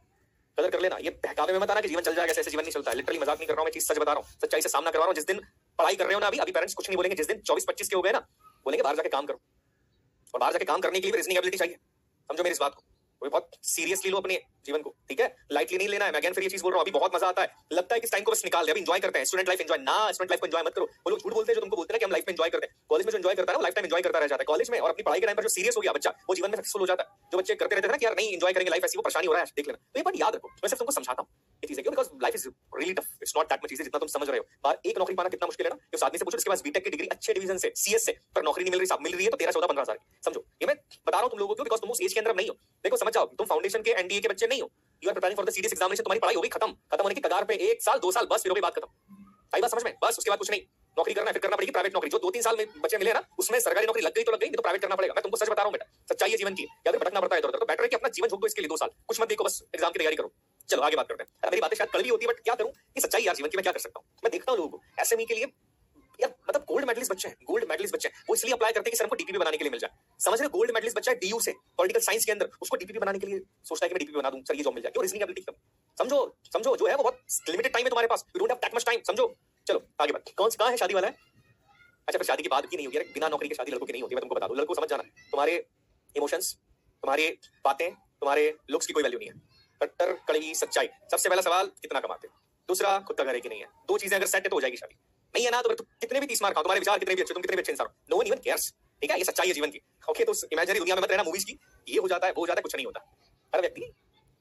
कदर कर लेना। ये बहकावे में मत आना कि जीवन चल जाएगा, ऐसे जीवन नहीं चलता है। लिटरली मजाक नहीं कर रहा हूं मैं, चीज सच बता रहा हूं, सच्चाई से सामना करवा रहा हूं। जिस दिन पढ़ाई कर रहे हो ना, अभी पेरेंट्स कुछ नहीं बोलेंगे। जिस दिन 24-25 के हो गए ना, बोलेंगे बाहर जाके काम करो। और बाहर जाके काम करने के लिए रीजनिंग एबिलिटी चाहिए, समझो मेरी इस बात को। बहुत सीरियसली लो अपने जीवन को, ठीक है? लाइटली नहीं लेना है। मैं अगेन फिर ये चीज बोल रहा हूं, अभी बहुत मजा आता है, लगता है कि इस टाइम को बस निकाल दे, अभी एंजॉय करते हैं। स्टूडेंट लाइफ एंजॉय ना, स्टूडेंट लाइफ को एंजॉय मत करो। वो लोग झूठ बोलते हैं जो तुमको बोलते हैं कि हम लाइफ में एंजॉय करते हैं। कॉलेज में जो एंजॉय करता है ना, लाइफ टाइम एंजॉय करता रह जाता है कॉलेज में। और अपनी पढ़ाई के टाइम पर जो सीरियस हो गया बच्चा, वो जीवन में सक्सेसफुल हो जाता है। जो बच्चे करते रहते हैं ना कि यार नहीं एंजॉय करेंगे लाइफ, ऐसी वो परेशानी हो रहा है, देख लेना। तो ये बात याद रखो, मैं सिर्फ तुमको समझाता हूं ये चीजें, क्यों? Because life is really tough, it's not that much easy जितना तुम समझ रहे हो। बाहर एक नौकरी पाना कितना मुश्किल है ना। उस आदमी से पूछो जिसके पास बीटेक की डिग्री अच्छे डिवीजन से, सीएस से, पर नौकरी नहीं मिल रही, साहब मिल रही है तो 13, 14, 15 हजार की। समझो, ये मैं बता रहा हूं तुम लोगों को, बिकॉज़ तुम उस एज के अंदर नहीं हो। देखो समझ जाओ, तुम फाउंडेशन के एनडीए के बच्चे नहीं हो। You are preparing for the serious examination, तुम्हारी पढ़ाई हो गई खत्म, खत्म होने की कगार पे, 1 साल 2 साल बस, फिर हो गई बात खत्म। आई बात समझ में? बस उसके बाद कुछ नहीं, नौकरी करना है, फिर करना पड़ेगी प्राइवेट नौकरी। जो 2-3 साल में बच्चे मिले ना, उसमें सरकारी नौकरी लग गई तो लग गई, नहीं तो प्राइवेट करना पड़ेगा। मैं तुमको सच बता रहा हूं बेटा, सच्चाई है जीवन की, या फिर भटकना पड़ता है इधर उधर। तो बेटर है कि अपना जीवन झोंक दो इसके लिए 2 साल, कुछ मत देखो, बस एग्जाम की तैयारी करो। चलो आगे बात करते हैं। मेरी बातें शायद कड़वी होती है, बट क्या करूं, ये सच्चाई यार जीवन की, मैं क्या कर सकता हूं? मैं देखता हूं लोगों को एसएमई के लिए यार, मतलब गोल्ड मेडलिस्ट बच्चे हैं, गोल्ड मेडलिस्ट बच्चे हैं, वो इसलिए अप्लाई करते हैं कि सर हमको डीपीपी बनाने के लिए मिल जाए। समझ रहे हो? गोल्ड मेडलिस्ट बच्चा है डीयू से, पॉलिटिकल साइंस के अंदर, उसको डीपीपी बनाने के लिए सोचता है कि मैं डीपीपी बना दूं, सर ये जॉब मिल जाए। क्यों? रीजनिंग एबिलिटी कम। समझो, समझो, जो है वो बहुत लिमिटेड टाइम है तुम्हारे पास, you don't have that much time. समझो, चलो आगे बात। कहां है शादी वाला है? अच्छा, फिर शादी की बात की नहीं होगी यार, बिना नौकरी के शादी लड़कों की नहीं होती। मैं तुमको बता दूं, लड़कों समझ जाना, तुम्हारे इमोशंस, तुम्हारे बातें, तुम्हारे लुक्स की कोई वैल्यू नहीं है। कट्टर कड़वी सच्चाई। सबसे पहला सवाल, कितना कमाते हो? दूसरा, खुद का घर है कि नहीं है। 2 चीजें अगर सेट है तो हो जाएगी शादी। नहीं है ना, तो फिर तुम कितने भी 30 मार खाओ, तुम्हारे विचार कितने भी अच्छे, तुम कितने भी अच्छे इंसान हो, नो वन इवन केयर्स। ठीक है, ये सच्चाई है जीवन की। ओके, तो इमेजिनरी दुनिया में मत रहना मूवीज की, ये हो जाता है, वो हो जाता है, कुछ नहीं होता। हर व्यक्ति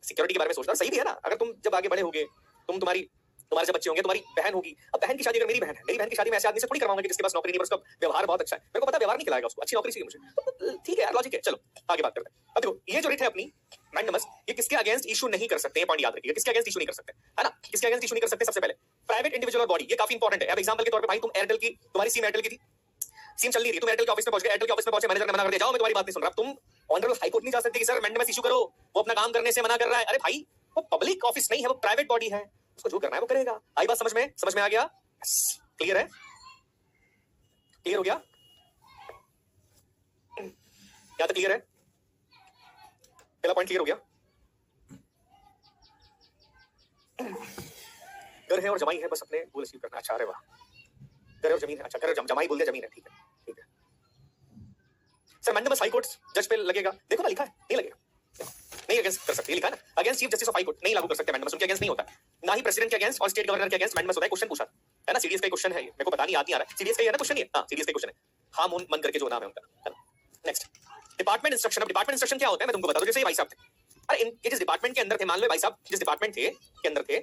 सिक्योरिटी के बारे में सोचता है। सही भी है ना, अगर तुम जब आगे बड़े होगे, तुम्हारे जब बच्चे होंगे, तुम्हारी बहन होगी। अब बहन की शादी अगर मेरी बहन है, मेरी बहन की शादी मैं ऐसे आदमी से थोड़ी करवाऊंगा कि जिसके पास नौकरी नहीं, पर उसका व्यवहार बहुत अच्छा है। मेरे को पता व्यवहार नहीं खिलाएगा उसको, अच्छी नौकरी चाहिए मुझे, तो ठीक है यार, लॉजिक है। चलो आगे बात करते हैं। अब देखो, ये जो रिट है अपनी मैंडमस, ये किसके अगेंस्ट इशू नहीं कर सकते, पॉइंट याद रखिएगा, किसके अगेंस्ट इशू नहीं कर सकते, है ना? किसके अगेंस्ट इशू नहीं कर सकते? सबसे पहले प्राइवेट इंडिविजुअल और बॉडी, ये काफी इंपॉर्टेंट है। अब एग्जांपल के तौर पे भाई, तुम एयरटेल की, तुम्हारी सिम एयरटेल की थी, सिम चल नहीं रही, तुम एयरटेल के ऑफिस में पहुंच गए, एयरटेल के ऑफिस में पहुंचे, मैनेजर ने मना कर दिया, जाओ मैं तुम्हारी बात नहीं सुन रहा। तुम ऑनरेबल हाई कोर्ट नहीं जा सकते कि सर मैंडेमस इशू करो, वो अपना काम करने से मना कर रहा है। अरे भाई, वो पब्लिक ऑफिस नहीं है, वो प्राइवेट बॉडी है, उसको जो करना है वो करेगा। आई बात समझ में? समझ में आ गया? क्लियर है? क्लियर हो गया? क्या तो क्लियर है? पहला पॉइंट क्लियर हो गया। घर है और जमाई है, बस अपने गोल अचीव करना। अच्छा, अरे वाह, घर है और जमीन है। अच्छा, घर जमाई बोल दिया, जमीन है, ठीक है, ठीक है। सर मैंडेमस हाई कोर्ट जज पे लगेगा, देखो ना लिखा है, नहीं लगेगा, नहीं अगेंस्ट कर सकते, लिखा है ना, against chief justice of high court नहीं लागू कर सकते मैंडेमस, उनके अगेंस्ट नहीं होता, ना ही प्रेसिडेंट के अगेंस्ट और स्टेट गवर्नर के अगेंस्ट मैंडेमस होता है। क्वेश्चन पूछा है ना, सीडीएस का क्वेश्चन है, मेरे को पता नहीं, याद नहीं आ रहा है, सीडीएस का ही है ना क्वेश्चन, ये हां सीडीएस का क्वेश्चन है, हां मून मन करके जो नाम है उनका। Next, department instruction. अब डिपार्टमेंट इंस्ट्रक्शन क्या होता है मैं तुमको बता दूं। जैसे ये भाई साहब थे, अरे ये जिस डिपार्टमेंट के अंदर थे, मान लो भाई साहब जिस डिपार्टमेंट थे के अंदर थे,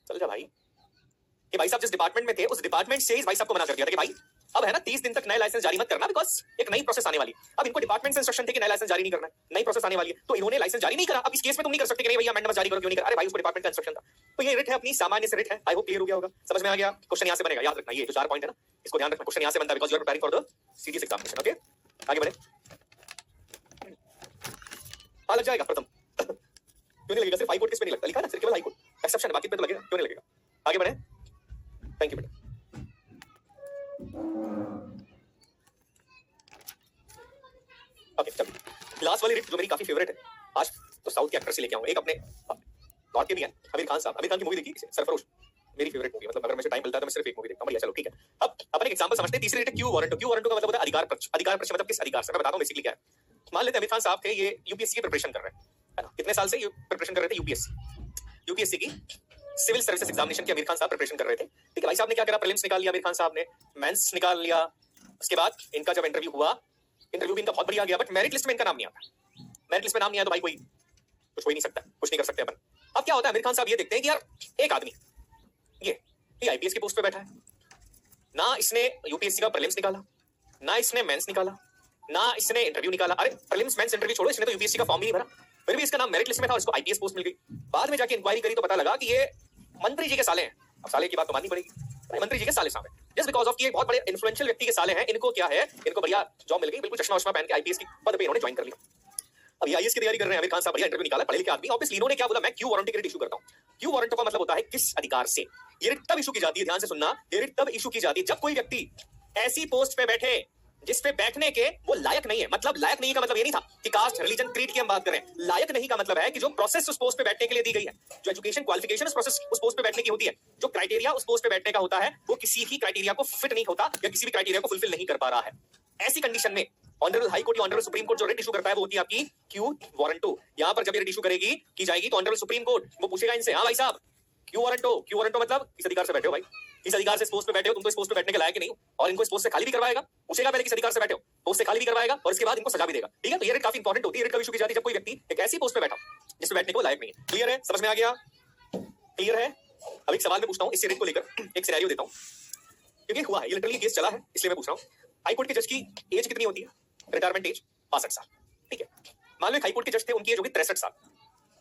चल जा भाई, ये भाई साहब जिस डिपार्टमेंट में थे, उस डिपार्टमेंट से इस भाई साहब को मना कर दिया था कि भाई अब है ना 30 दिन तक नए लाइसेंस जारी मत करना, बिकॉज एक नई प्रोसेस आने वाली है। अब इनको डिपार्टमेंट से इंस्ट्रक्शन थे कि नया लाइसेंस जारी नहीं करना है, नई प्रोसेस आने वाली है, तो इन्होंने लाइसेंस जारी नहीं करा। अब इस केस में तुम नहीं कर सकते कि नहीं भैया मैंडेमस जारी करो, क्यों नहीं करा? अरे भाई उसको डिपार्टमेंट का इंस्ट्रक्शन था। तो ये रिट है अपनी, सामान्य से रिट है। आई होप क्लियर हो गया होगा, समझ में आ गया। क्वेश्चन यहां से बनेगा, याद रखना, ये जो 4 पॉइंट है ना, इसको ध्यान रखना, क्वेश्चन यहां से बनता है, because you are preparing for the CDS examination. Okay, आगे बढ़े। हां, लग जाएगा प्रथम क्यों नहीं लगेगा? सिर्फ हाई कोर्ट किस पे नहीं लगता, लिखा है ना, सिर्फ केवल हाई कोर्ट एक्सेप्शन है, बाकी पे तो लगेगा, क्यों नहीं लगेगा? आगे बढ़े, थैंक यू बेटा। ओके, चलो लास्ट वाली रिट जो मेरी काफी फेवरेट है, आज तो साउथ के एक्टर से लेके आऊंगा, एक अपने नॉर्थ के भी हैं, आमिर खान साहब। आमिर खान की मूवी देखी सरफरोश, मेरी फेवरेट मूवी, मतलब अगर मुझे टाइम मिलता है तो मैं सिर्फ एक मूवी देखता हूं। बढ़िया, चलो ठीक है। अब अपन एक एग्जांपल समझते हैं। तीसरी writ Q warrant. Q warrant का मतलब होता है अधिकार पक्ष। अधिकार पक्ष मतलब किस अधिकार से? मैं बताता हूं बेसिकली क्या है। मान लेते हैं आमिर खान साहब थे, ये यूपीएससी की प्रिपरेशन कर रहे हैं, है ना? कितने साल से ये प्रिपरेशन कर रहे थे? यूपीएससी की सिविल सर्विसेज एग्जामिनेशन की आमिर खान साहब प्रिपरेशन कर रहे थे। ठीक है, भाई साहब ने क्या करा, प्रीलिम्स निकाल लिया आमिर खान साहब ने, मेंस निकाल लिया। उसके बाद इनका जब इंटरव्यू हुआ, इंटरव्यू भी इनका बहुत बढ़िया गया, बट मेरिट लिस्ट में इनका नाम नहीं आता। मेरिट लिस्ट में नाम नहीं आया तो भाई कोई कुछ हो ही नहीं सकता, कुछ नहीं कर सकते अपन। अब क्या होता है, आमिर खान साहब ये देखते हैं कि यार एक आदमी ये आईपीएस की पोस्ट पे बैठा है, ना इसने यूपीएससी का प्रीलिम्स निकाला, ना इसने मेंस निकाला, ना इसने इंटरव्यू निकाला। अरे प्रीलिम्स मेंस इंटरव्यू छोड़ो, इसने तो यूपीएससी का फॉर्म भी नहीं भरा, फिर भी इसका नाम मेरिट लिस्ट में था और इसको आईपीएस पोस्ट मिल गई। बाद में जाके इंक्वायरी करी तो पता लगा कि ये मंत्री जी के साले हैं। अब साले की बात तो माननी पड़ेगी, मंत्री जी के साले साहब हैं, जस्ट बिकॉज ऑफ कि एक बहुत बड़े इन्फ्लुएंशियल व्यक्ति के साले हैं। इनको क्या है, इनको बढ़िया जॉब मिल गई, बिल्कुल चश्मा वश्मा पहन के आईपीएस की पद पे इन्होंने ज्वाइन कर लिया। अब ये आईएएस की तैयारी कर रहे हैं, आमिर खान साहब बढ़िया इंटरव्यू निकाला, पढ़े लिखे आदमी। ऑब्वियसली इन्होंने क्या बोला, मैं क्यू वारंटी की रिट इशू करता हूं। क्यू वारंट का मतलब होता है किस अधिकार से। ये रिट तब इशू की जाती है, ध्यान से सुनना, ये रिट तब इशू की जाती है जब कोई व्यक्ति ऐसी पोस्ट पे बैठे जिस पे बैठने के वो लायक नहीं है। मतलब लायक नहीं का मतलब ये नहीं था कि कास्ट रिलीजन क्रीड की हम बात करें। लायक नहीं का मतलब है कि जो प्रोसेस उस पोस्ट पे बैठने के लिए दी गई है, जो एजुकेशन क्वालिफिकेशन उस प्रोसेस उस पोस्ट पे बैठने की होती है, जो क्राइटेरिया उस पोस्ट पे बैठने का होता है, वो किसी भी क्राइटेरिया को फिट नहीं होता या किसी भी क्राइटेरिया को फुलफिल नहीं कर पा रहा है। ऐसी कंडीशन में ऑनरेबल हाई कोर्ट या ऑनरेबल सुप्रीम कोर्ट जो रिट इशू करता है वो होती है आपकी क्यू वारंटो। यहां पर जब ये रिट इशू करेगी की जाएगी तो ऑनरेबल सुप्रीम कोर्ट वो पूछेगा इनसे, हाँ भाई साहब क्यू वारंटो मतलब किस अधिकार से बैठे हो भाई, इस अधिकार से इस पोस्ट पे बैठे हो, तुम तो इस पोस्ट पे बैठने के लायक नहीं हो। और इनको इस पोस्ट से खाली भी करवाएगा, पूछेगा पहले किस अधिकार से बैठे हो, पोस्ट से खाली भी करवाएगा और इसके बाद इनको सजा भी देगा। ठीक है, तो ये रेट काफी इंपॉर्टेंट होती है। रेट कब इशू की जाती है, जब कोई व्यक्ति एक ऐसी पोस्ट पे बैठा जिसमें बैठने को लायक नहीं है। क्लियर है, समझ में आ गया, क्लियर है। अब एक सवाल मैं पूछता हूँ इस रेट को लेकर, एक सिनेरियो देता हूँ क्योंकि हुआ है, ये लिटरली केस चला है इसलिए मैं पूछ रहा हूँ। हाई कोर्ट के जज की एज कितनी होती है, रिटायरमेंट एज 65 साल। ठीक है, मान लो हाई कोर्ट के जज थे, उनकी एज होगी 63 साल,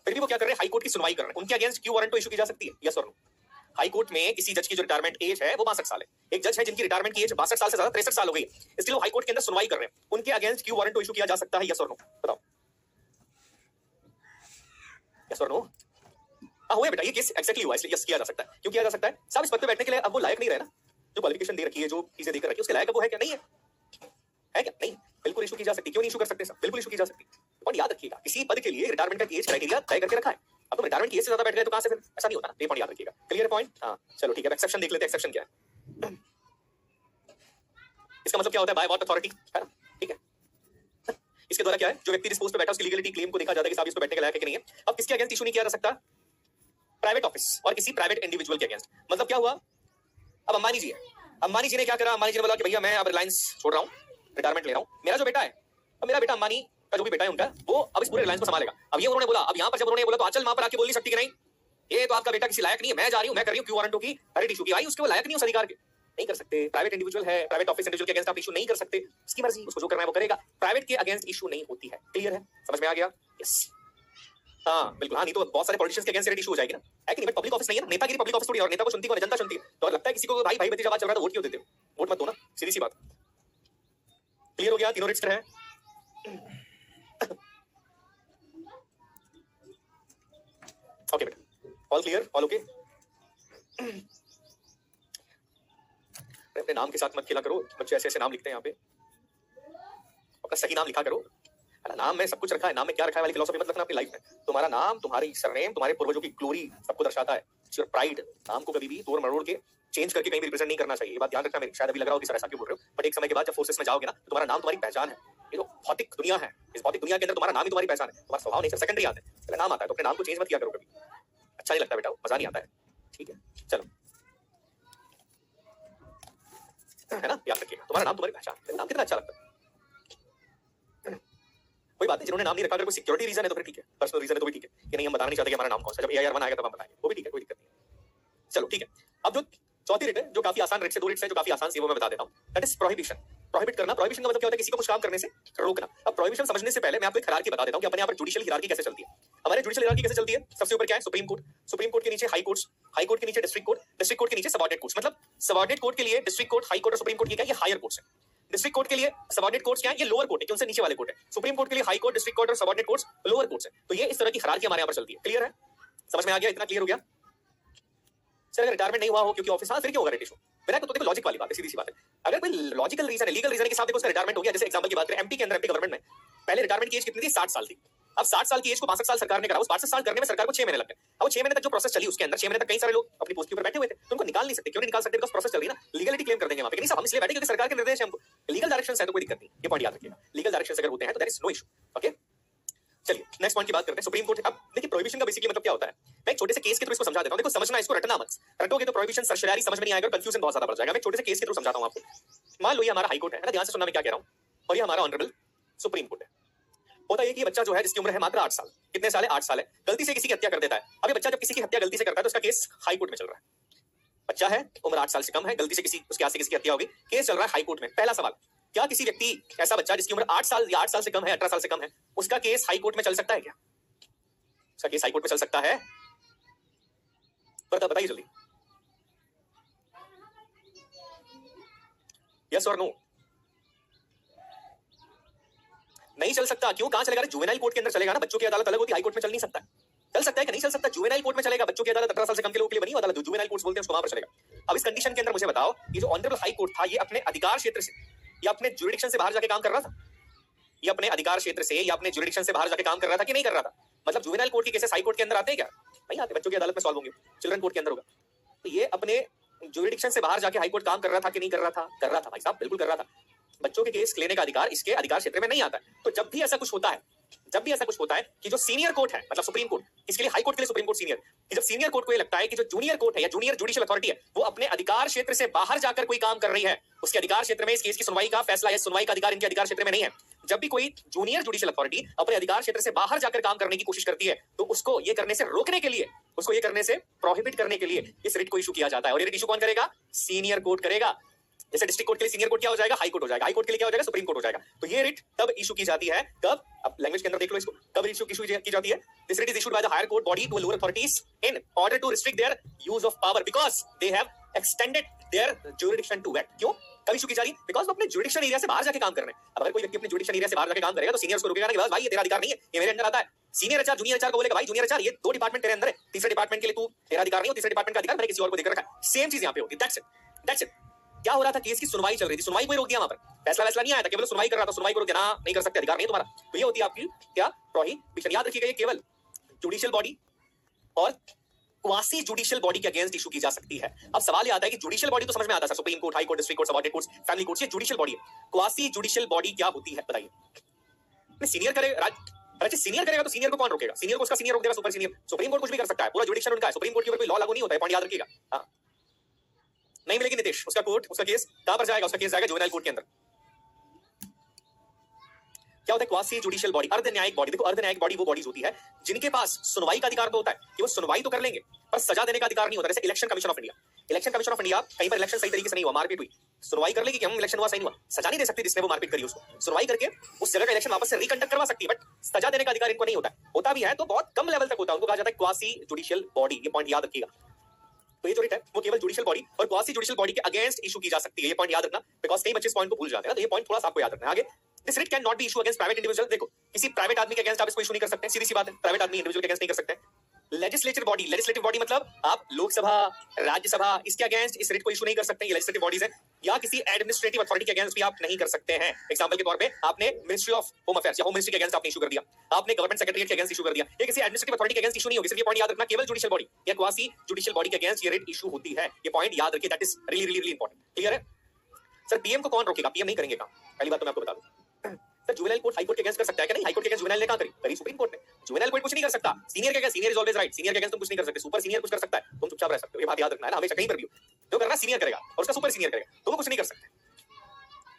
फिर भी वो क्या कर रहे हैं, हाई कोर्ट की सुनवाई कर रहे हैं। उनके अगेंस्ट क्यू वारंट इशू की जा सकती है, यस और नो। हाई कोर्ट में किसी जज की जो रिटायरमेंट एज है वो 62 साल है, एक जज है जिनकी रिटायरमेंट की एज 62 साल से ज्यादा 63 साल हो गई है, इसलिए वो हाई कोर्ट के अंदर सुनवाई कर रहे हैं। उनके अगेंस्ट क्यू वारंट इशू किया जा सकता है, यस और नो, बताओ यस और नो। हाँ हुआ बेटा, ये केस एक्जेक्टली हुआ, इसलिए यस किया जा सकता है। क्यों किया जा सकता है साहब, इस पद पे बैठने के लिए अब वो लायक नहीं रहे ना, जो क्वालिफिकेशन दे रखी है, जो चीजें देकर रखी है, उसके लायक अब वो है क्या, नहीं है, है क्या, नहीं, बिल्कुल इशू की जा सकती। क्यों नहीं इशू कर सकते सब, बिल्कुल इशू की जा सकती। और याद रखिएगा किसी पद के लिए रिटायरमेंट का एज क्राइटेरिया तय करके रखा है। अब तुम रिटायरमेंट की एज से ज्यादा बैठ गए तो कहां से, फिर ऐसा नहीं होता ना, ये पॉइंट याद रखिएगा। क्लियर पॉइंट, हाँ चलो ठीक है, एक्सेप्शन देख लेते हैं, एक्सेप्शन क्या है। इसका मतलब क्या होता है, बाय व्हाट अथॉरिटी, है ना, ठीक है। इसके द्वारा क्या है, जो व्यक्ति जिस पोस्ट पे बैठा उसकी लीगलिटी क्लेम को देखा जाता है कि साहब इस पे बैठने के लायक है कि नहीं है। अब किसके अगेंस्ट इशू नहीं किया जा सकता, प्राइवेट ऑफिस और किसी प्राइवेट इंडिविजुअल के अगेंस्ट। मतलब क्या हुआ, अब अंबानी जी है, अंबानी जी ने क्या करा, अंबानी जी ने बोला कि भैया मैं अब रिलायंस छोड़ रहा हूँ, रिटायरमेंट ले रहा हूँ, मेरा जो बेटा है, अब मेरा बेटा अंबानी का जो भी बेटा है उनका, वो अब इस पूरे रिलायंस को संभालेगा। अब ये उन्होंने बोला, अब यहाँ पर जब उन्होंने बोला तो आंचल वहां पर आके बोल नहीं सकती कि नहीं ये तो आपका बेटा किसी लायक नहीं है, मैं जा रही हूँ, मैं कर रही हूँ क्यू वारंटो की हेरिट इशू की, भाई उसके वो लायक नहीं उस अधिकार के, नहीं कर सकते। प्राइवेट इंडिविजुअल है, प्राइवेट ऑफिस इंडिविजुअल के अगेंस्ट आप इशू नहीं कर सकते, उसकी मर्जी, उसको जो करना है वो करेगा, प्राइवेट के अगेंस्ट इशू नहीं होती है। क्लियर है, समझ में आ गया, यस हाँ बिल्कुल। हाँ नहीं तो बहुत सारे पॉलिटिशियंस के अगेंस्ट रेट इशू हो जाएगी ना, है कि नहीं, बट पब्लिक ऑफिस नहीं है ना, नेतागिरी पब्लिक ऑफिस थोड़ी, और नेता को सुनती कौन है, जनता सुनती है। तो लगता है किसी को भाई भाई भतीजा बात चल रहा है तो वोट क्यों देते हो, वोट मत दो ना, सीधी सी बात। क्लियर हो गया, तीनों रेट्स है। ओके बेटा, ऑल क्लियर, ऑल ओके। अपने नाम के साथ मत खेला करो, बच्चे ऐसे ऐसे नाम लिखते हैं यहाँ पे, अपना सही नाम लिखा करो। नाम में सब कुछ रखा है, नाम में क्या रखा है वाली फिलॉसफी मत रखना अपनी लाइफ में। तुम्हारा नाम, तुम्हारी सरनेम, तुम्हारे पूर्वजों की ग्लोरी सबको दर्शाता है, योर प्राइड। नाम को कभी भी तोड़ मरोड़ के चेंज करके कहीं भी रिप्रेजेंट नहीं करना चाहिए, ये बात ध्यान रखना। मेरे शायद अभी लग रहा हो कि सर ऐसा क्यों बोल रहे हो, बट एक समय के बाद जब फोर्सेस में जाओगे ना तो तुम्हारा नाम तुम्हारी पहचान है। ये तो भौतिक दुनिया है, इस भौतिक दुनिया के अंदर तुम्हारा नाम ही तुम्हारी पहचान है, तुम्हारा स्वभाव नहीं, सिर्फ सेकेंडरी आता है, पहले नाम आता है। तो अपने नाम को चेंज मत किया करो कभी, अच्छा नहीं लगता बेटा, मजा नहीं आता है, ठीक है। चलो है ना, याद रखिएगा, तुम्हारा नाम तुम्हारी पहचान, नाम कितना अच्छा लगता है। कोई बात नहीं, जिन्होंने नाम नहीं रखा, अगर कोई सिक्योरिटी रीजन है तो फिर ठीक है, पर्सनल रीजन है तो भी ठीक है कि नहीं हम बताना नहीं चाहते कि हमारा नाम कौन सा, जब AIR1 आएगा तब हम बताएंगे, वो भी ठीक है, कोई दिक्कत नहीं। चलो ठीक है, अब जो चौथी रेट है, जो काफी आसान रेट से, दो रेट्स है जो काफी आसान सी, वो मैं बता देता हूँ। That is prohibition. प्रोहिबिट करना, प्रोहिबिशन का मतलब क्या होता है, किसी को कुछ काम करने से रोकना। अब प्रोहिबिशन समझने से पहले मैं आपको एक हायरार्की बता देता हूँ कि अपने यहाँ पर जुडिशियल हायरार्की कैसे चलती है। हमारे जुडिशियल हायरार्की कैसे चलती है, सबसे ऊपर क्या है, सुप्रीम कोर्ट, सुप्रीम कोर्ट के नीचे हाई कोर्ट्स, हाई कोर्ट के नीचे डिस्ट्रिक्ट कोर्ट, डिस्ट्रिक्ट कोर्ट के नीचे सबऑर्डिनेट कोर्ट्स। मतलब सबऑर्डिनेट कोर्ट के लिए डिस्ट्रिक्ट कोर्ट, हाई कोर्ट और सुप्रीम कोर्ट की क्या, ये हायर कोर्ट्स है। डिस्ट्रिक्ट कोर्ट के लिए सबऑर्डिनेट कोर्ट्स क्या है, ये लोअर कोर्ट है, क्योंकि उनसे नीचे वाले कोर्ट है। सुप्रीम कोर्ट के लिए हाई कोर्ट, डिस्ट्रिक्ट कोर्ट और सबऑर्डिनेट कोर्ट्स लोअर कोर्ट्स है। तो ये इस तरह की हायरार्की हमारे यहाँ पर चलती है। क्लियर है, समझ में आ गया, इतना क्लियर हो गया। सर अगर रिटायरमेंट नहीं हुआ हो क्योंकि ऑफिस, हाँ फिर क्या होगा रेट इशू, बिना तो देखो लॉजिक वाली बात है, सीधी सी बात है। अगर कोई लॉजिकल रीजन है, लीगल रीजन के साथ देखो उसका रिटायरमेंट हो गया, जैसे एग्जांपल की बात करें, एमपी के अंदर, एमपी गवर्नमेंट में पहले रिटायरमेंट की एज कितनी थी, 60 साल थी। अब 60 साल की एज को 62 साल सरकार ने करा, उस 62 साल करने में सरकार को 6 महीने लग गए। अब 6 महीने तक जो प्रोसेस चली, उसके अंदर 6 महीने तक कई सारे लोग अपनी पोस्ट के ऊपर बैठे हुए थे, तो उनको निकाल नहीं सकते। क्यों नहीं निकाल सकते, बिकॉज़ प्रोसेस चल रही है ना, लीगलिटी क्लेम कर देंगे वहां पे, नहीं साहब हम इसलिए बैठे क्योंकि सरकार के निर्देश है, हमको लीगल डायरेक्शन है तो कोई दिक्कत नहीं। ये पॉइंट याद रखिएगा, लीगल डायरेक्शन अगर होते हैं तो there is no issue. Okay, चलिए नेक्स्ट पॉइंट की बात करते हैं। सुप्रीम कोर्ट, अब देखिए प्रोहिबिशन का बेसिकली मतलब क्या होता है, मैं एक छोटे से केस के थ्रू इसको समझा देता हूं। देखो समझना, इसको रटना मत, रटोगे तो प्रोहिबिशन सर्शरारी समझ में नहीं आएगा, कंफ्यूजन बहुत ज्यादा बढ़ जाएगा। मैं एक छोटे से केस के थ्रू समझाता हूं आपको। मान लो ये हमारा हाई कोर्ट है ना, ध्यान से सुनना मैं क्या कह रहा हूं, और ये हमारा ऑनरेबल सुप्रीम कोर्ट है। होता है कि बच्चा जो है जिसकी उम्र है मात्र 8 साल, कितने साल है, 8 साल है, गलती से किसी की हत्या कर देता है। अब ये बच्चा जब किसी की हत्या गलती से करता है तो उसका केस हाई कोर्ट में चल रहा है। बच्चा है, उम्र 8 साल से कम है, गलती से किसी उसके हाथ से किसी की हत्या होगी, केस चल रहा है हाई कोर्ट में। पहला सवाल, क्या किसी व्यक्ति, ऐसा बच्चा जिसकी उम्र 8 साल या 8 साल से कम है, 18 साल से कम है, उसका केस हाई कोर्ट में चल सकता है क्या? उसका केस हाई कोर्ट में चल सकता है? बताइए जल्दी, यस और नो? नहीं चल सकता। क्यों? कहां चलेगा? जुवेनाइल कोर्ट के अंदर चलेगा ना, बच्चों की अदालत अलग होती है, हाई कोर्ट में चल नहीं सकता। चल सकता है कि नहीं चल सकता? जुवेनाइल कोर्ट में चलेगा, बच्चों की अदालत 18 साल से कम के लोगों के लिए बनी अदालत, जुवेनाइल कोर्ट्स बोलते हैं उसको, वहां पर चलेगा। अब इस कंडीशन के अंदर मुझे बताओ, ये जो ऑनरेबल हाई कोर्ट था, ये अपने अधिकार क्षेत्र से या अपने जुरिडिक्शन से बाहर जाके काम कर रहा था? ये अपने अधिकार क्षेत्र से या अपने जुरिडिक्शन से बाहर जाके काम कर रहा था कि नहीं कर रहा था? मतलब जुवेनाइल कोर्ट के केसेस हाई कोर्ट के अंदर आते हैं क्या? नहीं आते, बच्चों की अदालत में सॉल्व होंगे, चिल्ड्रन कोर्ट के अंदर होगा। तो ये अपने जुरिडिक्शन से बाहर जाके हाई कोर्ट काम कर रहा था कि नहीं कर रहा था? कर रहा था भाई साहब, बिल्कुल कर रहा था। बच्चों के केस लेने का अधिकार इसके अधिकार क्षेत्र में नहीं आता है। तो जब भी ऐसा कुछ होता है, जब भी ऐसा कुछ होता है कि जो सीनियर कोर्ट है, मतलब सुप्रीम कोर्ट, इसके लिए हाई कोर्ट के लिए सुप्रीम कोर्ट सीनियर, कि जब सीनियर कोर्ट को ये लगता है कि जो जूनियर कोर्ट है या जूनियर जुडिशियल अथॉरिटी है, वो अपने अधिकार क्षेत्र से बाहर जाकर कोई काम कर रही है, उसके अधिकार क्षेत्र में इस केस की सुनवाई का फैसला या सुनवाई का अधिकार इनके अधिकार क्षेत्र में नहीं है, जब भी कोई जूनियर जुडिशियल अथॉरिटी अपने अधिकार क्षेत्र से बाहर जाकर काम करने की कोशिश करती है, तो उसको ये करने से रोकने के लिए, उसको ये करने से प्रोहिबिट करने के लिए इस रिट को इशू किया जाता है। और ये रिट इशू कौन करेगा? सीनियर कोर्ट करेगा। जैसे डिस्ट्रिक्ट कोर्ट के लिए सीनियर कोर्ट क्या हो जाएगा? हाई कोर्ट हो जाएगा। हाई कोर्ट के लिए क्या हो जाएगा? सुप्रीम कोर्ट हो जाएगा। तो ये रिट तब इशू की जाती है, कब? अब लैंग्वेज के अंदर देख लो इसको, कब इशू की जाती है? This writ is issued by the higher court body to lower authorities in order to restrict their use of power because they have extended their jurisdiction to act. क्यों कब इशू की जा रही? बिकॉज वो अपने ज्यूरिडिक्शन एरिया से बाहर जाके काम कर रहे हैं। अब अगर कोई व्यक्ति अपने ज्यूरिडिक्शन एरिया से बाहर जाके काम करेगा तो सीनियर्स को रोकेगा ना कि बस भाई ये तेरा अधिकार नहीं है, ये मेरे अंदर आता है। सीनियर एचआर जूनियर एचआर को बोलेगा भाई जूनियर एचआर ये 2 डिपार्टमेंट तेरे अंदर है, तीसरे डिपार्टमेंट के लिए तू तेरा अधिकार नहीं हो, तीसरे डिपार्टमेंट का अधिकार मैंने किसी और को देकर रखा है। सेम चीज यहाँ पे होगी। That's it, that's it. क्या हो रहा था? केस की सुनवाई चल रही थी, सुनवाई को रोक दिया, वहां पर फैसला नहीं आया था, केवल सुनवाई कर रहा था, सुनवाई को रोक दिया, नहीं कर सकते, अधिकार नहीं तुम्हारा। तो ये होती है आपकी क्या? प्रोहिबिशन। याद रखिएगा ये केवल जुडिशियल बॉडी और क्वासी जुडिशियल बॉडी के अगेंस्ट इशू की जा सकती है। अब सवाल ये आता है कि जुडिशियल बॉडी तो समझ में आता है, supreme court, high court, district court, subordinate courts, family courts, ये जुडिशियल बॉडी है। क्वासी जुडिशियल बॉडी क्या होती है बताइए? सीनियर करेगा, राज्य सीनियर करेगा तो सीनियर को कौन रोकेगा? सीनियर को उसका सीनियर रोक देगा, सुपर सीनियर। सुप्रीम कोर्ट कुछ भी कर सकता है, पूरा जुडिक्शन उनका है, सुप्रीम कोर्ट के ऊपर कोई लॉ लागू नहीं होता है, पॉइंट याद रखिएगा। हाँ, नहीं मिलेगी नीतीश, उसका कोर्ट, उसका केस कहां पर जाएगा? उसका केस जाएगा जुवेनाइल कोर्ट के अंदर। क्या होता है? क्वासी जुडिशियल बॉडी, अर्ध न्यायिक बॉडी। देखो अर्ध न्यायिक बॉडी वो बॉडीज होती है जिनके पास सुनवाई का अधिकार तो होता है कि वो सुनवाई तो कर लेंगे, पर सजा देने का अधिकार नहीं होता। जैसे election commission of India, election commission of India, कहीं पर इलेक्शन सही तरीके से नहीं हुआ, मारपीट हुई, सुनवाई कर लेगी कि हम इलेक्शन हुआ सही नहीं हुआ, सजा नहीं दे सकती जिसने वो मारपीट करी उसको, सुनवाई करके उस जगह का इलेक्शन वापस से रिकंडक्ट करवा सकती है, बट सजा देने का अधिकार इनको नहीं होता। होता भी है तो बहुत कम लेवल तक होता है, उनको कहा जाता है क्वासी जुडिशियल बॉडी। ये पॉइंट याद रखिएगा। तो ये जो रिट है वो केवल जुडिशियल बॉडी और क्वासी जुडिशियल बॉडी के अगेंस्ट इशू की जा सकती है। ये पॉइंट याद रखना, बिकॉज़ कई बच्चे इस पॉइंट को भूल जाते हैं, तो ये पॉइंट थोड़ा सा आपको याद रखना है। आगे, this writ can not be issue against private individual. देखो किसी प्राइवेट आदमी के अगेंस्ट आप इसको इशू नहीं कर सकते, सीधी सी बात है, प्राइवेट आदमी इंडिविजुअल के अगेंस्ट नहीं कर सकते। लेजिस्लेटिव बॉडी, लेजिस्लेटिव बॉडी मतलब आप लोकसभा, राज्यसभा, इसके अगेंस्ट इस रिट को इशू नहीं कर सकते, ये लेजिस्लेटिव बॉडीज है। या किसी एडमिनिस्ट्रेटिव अथॉरिटी के अगेंस्ट भी आप नहीं कर सकते हैं। एग्जांपल के तौर पे आपने मिनिस्ट्री ऑफ होम अफेयर्स या होम मिनिस्ट्री के अगेंस्ट आपने इशू कर दिया, आपने गवर्नमेंट सेक्रेटरी के अगेंस्ट इशू कर दिया, ये किसी एडमिनिस्ट्रेटिव अथॉरिटी के अगेंस्ट इशू नहीं होगी। सिर्फ ये पॉइंट याद रखना, केवल जुडिशियल बॉडी या क्वासी जुडिशियल बॉडी के अगेंस्ट ये रिट इशू होती है। ये पॉइंट याद रखिए, that is really really important. Clear है सर? पीएम को कौन रोकेगा? पीएम नहीं करेंगे काम, पहली बात तो मैं आपको बता दूं। Sir juvenile court high court के अगेंस्ट कर सकता है क्या? नहीं, हाई कोर्ट के अगेंस्ट जुवेनाइल ने कहा करी सुप्रीम कोर्ट ने। जुवेनाइल कोर्ट कुछ नहीं कर सकता। सीनियर के against, senior is always right, senior के अगेंस्ट तुम कुछ नहीं कर सकते, सुपर सीनियर कुछ कर सकता है, तुम चुपचाप रह सकते हो। ये बात याद रखना है ना, हमेशा कहीं पर भी जो करना सीनियर करेगा और उसका सुपर सीनियर करेगा, तुम कुछ नहीं कर सकते।